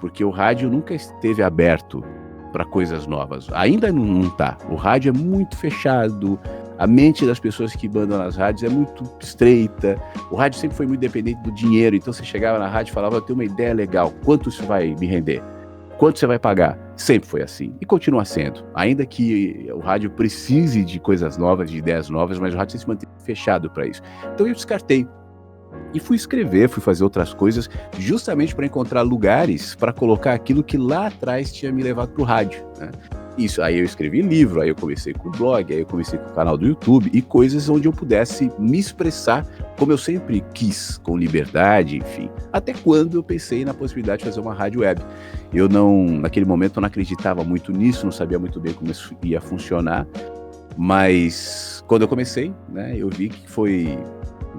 [SPEAKER 2] porque o rádio nunca esteve aberto para coisas novas. Ainda não está. O rádio é muito fechado, a mente das pessoas que mandam nas rádios é muito estreita, o rádio sempre foi muito dependente do dinheiro, então você chegava na rádio e falava, eu tenho uma ideia legal, quanto isso vai me render? Quanto você vai pagar? Sempre foi assim, e continua sendo, ainda que o rádio precise de coisas novas, de ideias novas, mas o rádio sempre se mantém fechado para isso. Então eu descartei, e fui escrever, fui fazer outras coisas, justamente para encontrar lugares para colocar aquilo que lá atrás tinha me levado para o rádio, né? Isso, aí eu escrevi livro, aí eu comecei com o blog, aí eu comecei com o canal do YouTube e coisas onde eu pudesse me expressar como eu sempre quis, com liberdade, enfim. Até quando eu pensei na possibilidade de fazer uma rádio web. Naquele momento eu não acreditava muito nisso, não sabia muito bem como isso ia funcionar, mas quando eu comecei, né, eu vi que foi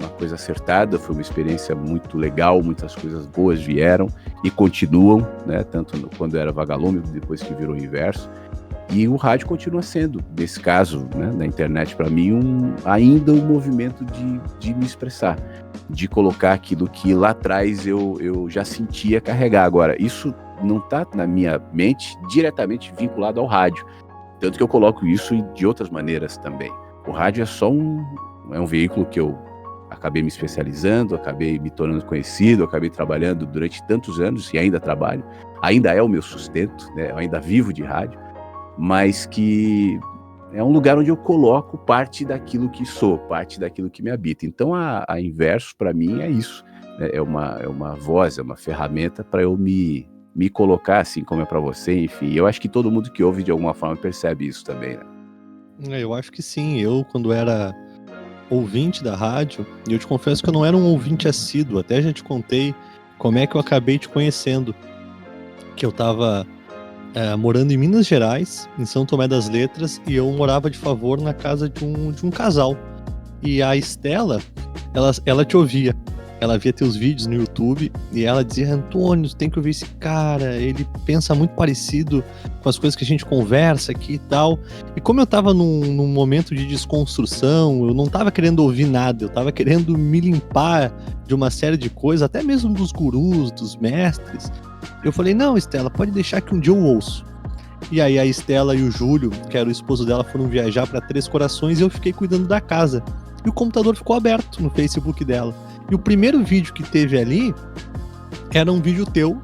[SPEAKER 2] uma coisa acertada, foi uma experiência muito legal, muitas coisas boas vieram e continuam, né, tanto quando era Vagalume, depois que virou Inverso. E o rádio continua sendo, nesse caso, né, na internet, para mim, ainda um movimento de me expressar, de colocar aquilo que lá atrás eu já sentia carregar. Agora, isso não está na minha mente diretamente vinculado ao rádio, tanto que eu coloco isso de outras maneiras também. O rádio é só um veículo que eu acabei me especializando, acabei me tornando conhecido, acabei trabalhando durante tantos anos e ainda trabalho, ainda é o meu sustento, né, eu ainda vivo de rádio, mas que é um lugar onde eu coloco parte daquilo que sou, parte daquilo que me habita. Então a Inverso, para mim, é isso. É uma voz, é uma ferramenta para eu me colocar, assim como é para você, enfim. Eu acho que todo mundo que ouve, de alguma forma, percebe isso também, né?
[SPEAKER 1] Eu acho que sim. Eu, quando era ouvinte da rádio, e eu te confesso que eu não era um ouvinte assíduo, até já te contei como é que eu acabei te conhecendo, que eu tava morando em Minas Gerais, em São Tomé das Letras, e eu morava de favor na casa de um casal. E a Estela, ela te ouvia. Ela via teus vídeos no YouTube e ela dizia, Antônio, tu tem que ouvir esse cara, ele pensa muito parecido com as coisas que a gente conversa aqui e tal. E como eu tava num momento de desconstrução, eu não tava querendo ouvir nada, eu tava querendo me limpar de uma série de coisas, até mesmo dos gurus, dos mestres. Eu falei, não, Estela, pode deixar que um dia eu ouço. E aí a Estela e o Júlio, que era o esposo dela, foram viajar para Três Corações e eu fiquei cuidando da casa. E o computador ficou aberto no Facebook dela. E o primeiro vídeo que teve ali era um vídeo teu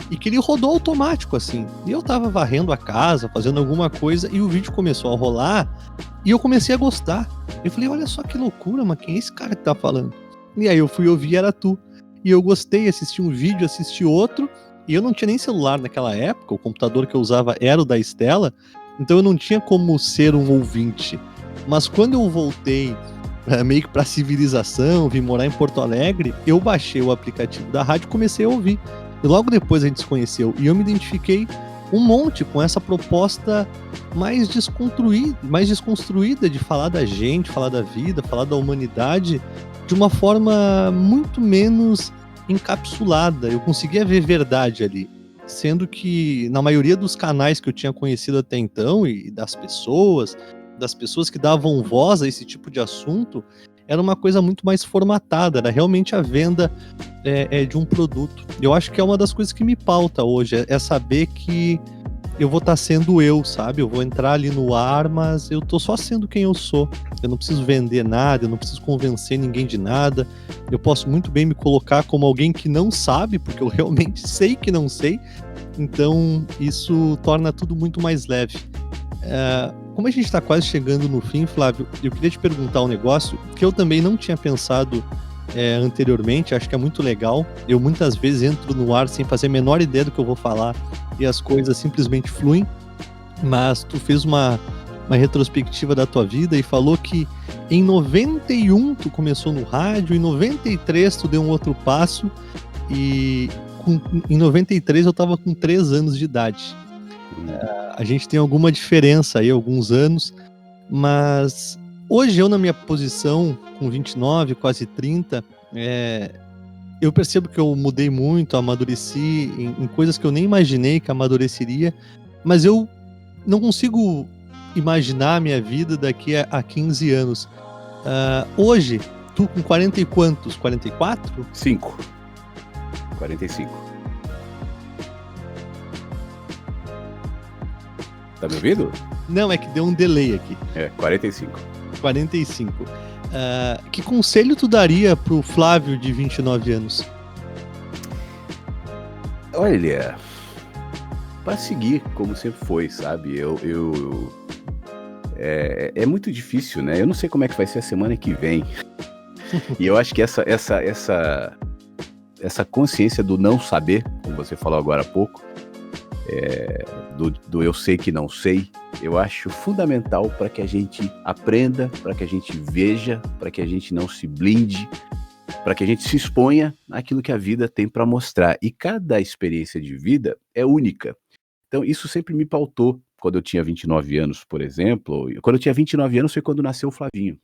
[SPEAKER 1] e que ele rodou automático, assim. E eu tava varrendo a casa, fazendo alguma coisa, e o vídeo começou a rolar e eu comecei a gostar. Eu falei, olha só que loucura, mas quem é esse cara que tá falando? E aí eu fui ouvir, era tu. E eu gostei, assisti um vídeo, assisti outro, e eu não tinha nem celular naquela época, o computador que eu usava era o da Estela, então eu não tinha como ser um ouvinte. Mas quando eu voltei meio que pra civilização, vim morar em Porto Alegre, eu baixei o aplicativo da rádio e comecei a ouvir. E logo depois a gente se conheceu e eu me identifiquei um monte com essa proposta mais desconstruída de falar da gente, falar da vida, falar da humanidade de uma forma muito menos encapsulada. Eu conseguia ver verdade ali, sendo que na maioria dos canais que eu tinha conhecido até então e das pessoas que davam voz a esse tipo de assunto, era uma coisa muito mais formatada, era realmente a venda de um produto. Eu acho que é uma das coisas que me pauta hoje, é saber que eu vou estar sendo eu, sabe? Eu vou entrar ali no ar, mas eu tô só sendo quem eu sou. Eu não preciso vender nada, eu não preciso convencer ninguém de nada. Eu posso muito bem me colocar como alguém que não sabe, porque eu realmente sei que não sei. Então, isso torna tudo muito mais leve. Como a gente está quase chegando no fim, Flávio, eu queria te perguntar um negócio que eu também não tinha pensado anteriormente, acho que é muito legal. Eu muitas vezes entro no ar sem fazer a menor ideia do que eu vou falar e as coisas simplesmente fluem, mas tu fez uma retrospectiva da tua vida e falou que em 91 tu começou no rádio, em 93 tu deu um outro passo e em 93 eu estava com 3 anos de idade. A gente tem alguma diferença aí, alguns anos, mas hoje eu na minha posição, com 29, quase 30, eu percebo que eu mudei muito, amadureci em coisas que eu nem imaginei que amadureceria, mas eu não consigo imaginar a minha vida daqui a 15 anos. Hoje, tu com 40 e quantos? 44?
[SPEAKER 2] 5. 45. Tá me ouvindo?
[SPEAKER 1] Não, é que deu um delay aqui.
[SPEAKER 2] 45.
[SPEAKER 1] 45. Que conselho tu daria pro Flávio de 29 anos?
[SPEAKER 2] Olha, para seguir como sempre foi, sabe? É muito difícil, né? Eu não sei como é que vai ser a semana que vem. E eu acho que essa consciência do não saber, como você falou agora há pouco, do eu sei que não sei, eu acho fundamental para que a gente aprenda, para que a gente veja, para que a gente não se blinde, para que a gente se exponha àquilo que a vida tem para mostrar. E cada experiência de vida é única. Então isso sempre me pautou. Quando eu tinha 29 anos, por exemplo, quando eu tinha 29 anos foi quando nasceu o Flavinho.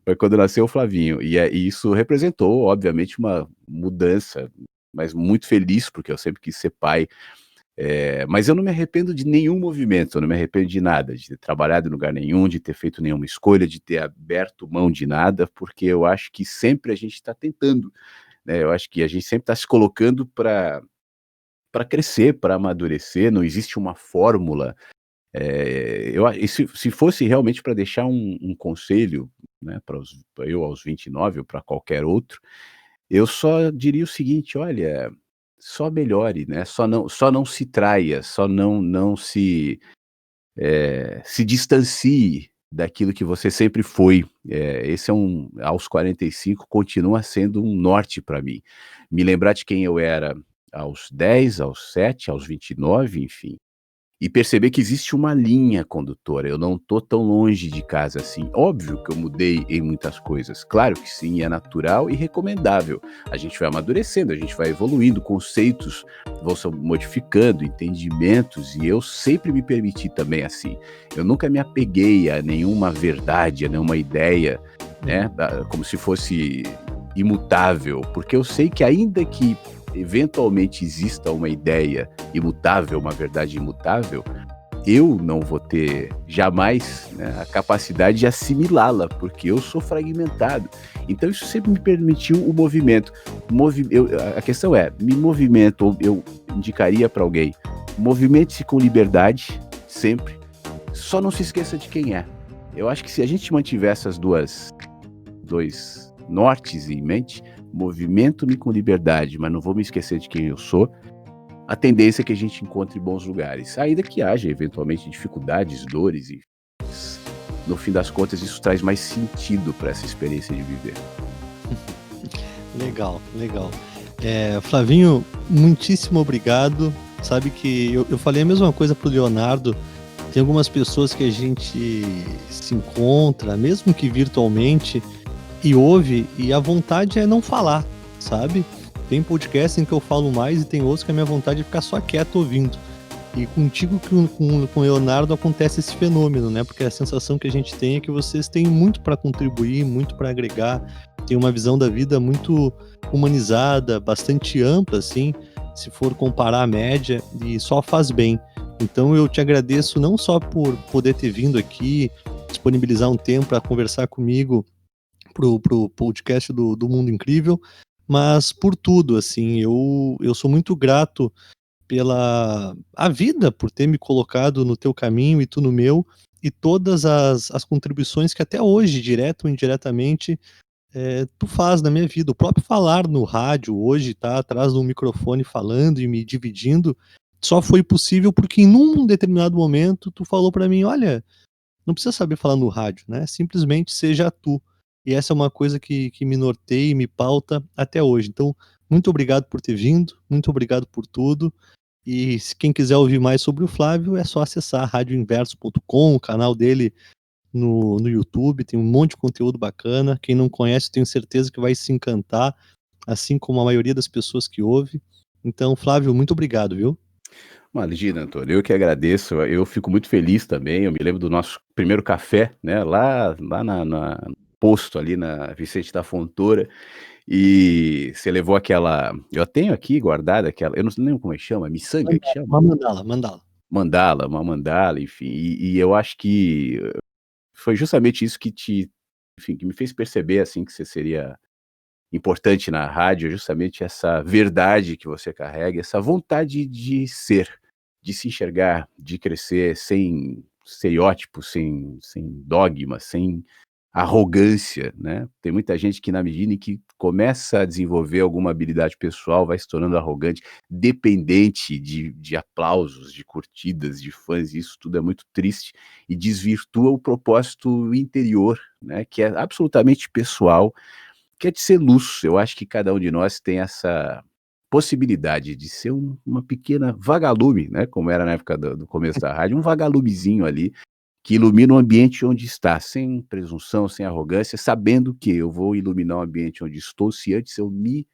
[SPEAKER 2] Foi quando nasceu o Flavinho. E isso representou, obviamente, uma mudança, mas muito feliz, porque eu sempre quis ser pai. Mas eu não me arrependo de nenhum movimento, eu não me arrependo de nada, de ter trabalhado em lugar nenhum, de ter feito nenhuma escolha, de ter aberto mão de nada, porque eu acho que sempre a gente está tentando, né? Eu acho que a gente sempre está se colocando para crescer, para amadurecer, não existe uma fórmula. E se fosse realmente para deixar um conselho, né, pra eu aos 29 ou para qualquer outro, eu só diria o seguinte: olha, só melhore, né, só não se traia, só não se distancie daquilo que você sempre foi. Esse aos 45 continua sendo um norte para mim. Me lembrar de quem eu era aos 10, aos 7, aos 29, enfim. E perceber que existe uma linha condutora, eu não tô tão longe de casa assim. Óbvio que eu mudei em muitas coisas, claro que sim, é natural e recomendável. A gente vai amadurecendo, a gente vai evoluindo, conceitos vão se modificando, entendimentos, e eu sempre me permiti também assim. Eu nunca me apeguei a nenhuma verdade, a nenhuma ideia, né, como se fosse imutável, porque eu sei que ainda que eventualmente exista uma ideia imutável, uma verdade imutável, eu não vou ter jamais, né, a capacidade de assimilá-la, porque eu sou fragmentado. Então isso sempre me permitiu o movimento. A questão é, me movimento, ou eu indicaria para alguém, movimente-se com liberdade, sempre, só não se esqueça de quem é. Eu acho que se a gente mantiver essas dois nortes em mente, movimento-me com liberdade, mas não vou me esquecer de quem eu sou, a tendência é que a gente encontre bons lugares, ainda que haja eventualmente dificuldades, dores, e no fim das contas isso traz mais sentido para essa experiência de viver.
[SPEAKER 1] Legal. Flavinho, muitíssimo obrigado. Sabe que eu falei a mesma coisa pro Leonardo. Tem algumas pessoas que a gente se encontra, mesmo que virtualmente, e ouve, e a vontade é não falar, sabe? Tem podcast em que eu falo mais e tem outros que a minha vontade é ficar só quieto ouvindo. E contigo, com o Leonardo, acontece esse fenômeno, né? Porque a sensação que a gente tem é que vocês têm muito para contribuir, muito para agregar, tem uma visão da vida muito humanizada, bastante ampla, assim, se for comparar a média, e só faz bem. Então eu te agradeço não só por poder ter vindo aqui, disponibilizar um tempo para conversar comigo pro podcast do Mundo Incrível, mas por tudo, assim, eu sou muito grato pela a vida, por ter me colocado no teu caminho e tu no meu, e todas as contribuições que até hoje, direto ou indiretamente, tu faz na minha vida. O próprio falar no rádio hoje, tá atrás de um microfone falando e me dividindo, só foi possível porque em um determinado momento tu falou pra mim: "Olha, não precisa saber falar no rádio, né, simplesmente seja tu". E essa é uma coisa que me norteia e me pauta até hoje. Então, muito obrigado por ter vindo, muito obrigado por tudo. E se quem quiser ouvir mais sobre o Flávio, é só acessar radioinverso.com, o canal dele no YouTube, tem um monte de conteúdo bacana. Quem não conhece, tenho certeza que vai se encantar, assim como a maioria das pessoas que ouve. Então, Flávio, muito obrigado, viu?
[SPEAKER 2] Imagina, Antônio, eu que agradeço, eu fico muito feliz também, eu me lembro do nosso primeiro café, né, lá na posto ali na Vicente da Fontoura, e você levou aquela eu tenho aqui guardada aquela eu não lembro como é que chama, miçanga que chama?
[SPEAKER 1] Uma mandala, mandala.
[SPEAKER 2] Mandala, uma mandala, enfim, e eu acho que foi justamente isso que enfim, que me fez perceber, assim, que você seria importante na rádio, justamente essa verdade que você carrega, essa vontade de ser, de se enxergar, de crescer sem estereótipos, sem dogma, sem arrogância, né. Tem muita gente que na medida em que começa a desenvolver alguma habilidade pessoal, vai se tornando arrogante, dependente de aplausos, de curtidas, de fãs, e isso tudo é muito triste e desvirtua o propósito interior, né, que é absolutamente pessoal, que é de ser luz. Eu acho que cada um de nós tem essa possibilidade de ser uma pequena vagalume, né, como era na época do começo da rádio, um vagalumezinho ali, que ilumina o ambiente onde está, sem presunção, sem arrogância, sabendo que eu vou iluminar o ambiente onde estou, se antes eu me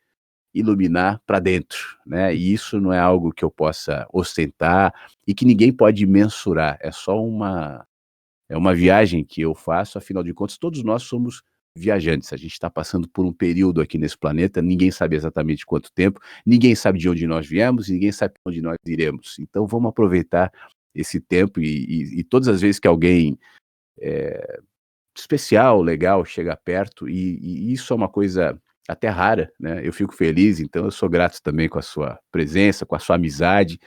[SPEAKER 2] iluminar para dentro, né, e isso não é algo que eu possa ostentar e que ninguém pode mensurar, é uma viagem que eu faço, afinal de contas, todos nós somos viajantes. A gente está passando por um período aqui nesse planeta, ninguém sabe exatamente quanto tempo, ninguém sabe de onde nós viemos e ninguém sabe para onde nós iremos. Então vamos aproveitar esse tempo e todas as vezes que alguém especial, legal, chega perto, e isso é uma coisa até rara, né? Eu fico feliz, então eu sou grato também com a sua presença, com a sua amizade.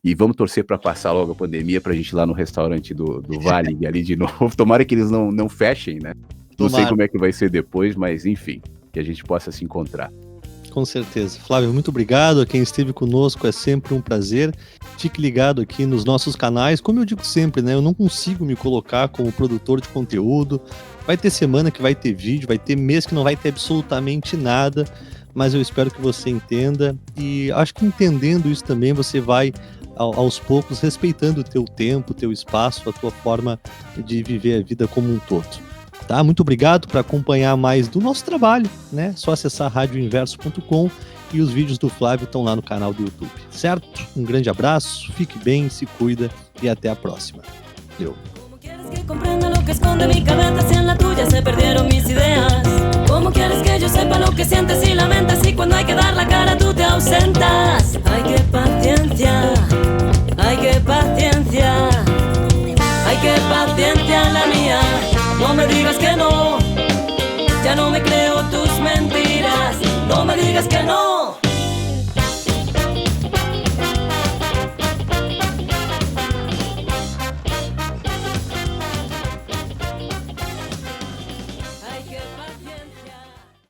[SPEAKER 2] E vamos torcer para passar logo a pandemia para a gente ir lá no restaurante do Valig ali de novo. Tomara que eles não fechem, né. Não sei
[SPEAKER 1] Tomara.
[SPEAKER 2] como é que vai ser depois, mas enfim, que a gente possa se encontrar.
[SPEAKER 1] Com certeza. Flávio, muito obrigado. A quem esteve conosco, é sempre um prazer. Fique ligado aqui nos nossos canais. Como eu digo sempre, né? Eu não consigo me colocar como produtor de conteúdo. Vai ter semana que vai ter vídeo, vai ter mês que não vai ter absolutamente nada, mas eu espero que você entenda. E acho que entendendo isso também, você vai aos poucos respeitando o teu tempo, o teu espaço, a tua forma de viver a vida como um todo. Tá? Muito obrigado. Para acompanhar mais do nosso trabalho, né? Só acessar radioinverso.com e os vídeos do Flávio estão lá no canal do YouTube, certo? Um grande abraço, fique bem, se cuida e até a próxima. Deu.
[SPEAKER 3] Que comprenda lo que esconde mi cabeza si en la tuya se perdieron mis ideas. ¿Cómo quieres que yo sepa lo que sientes y lamentas y cuando hay que dar la cara tú te ausentas? Ay, qué paciencia, ay, qué paciencia, ay, qué paciencia la mía. No me digas que no, ya no me creo tus mentiras. No me digas que no.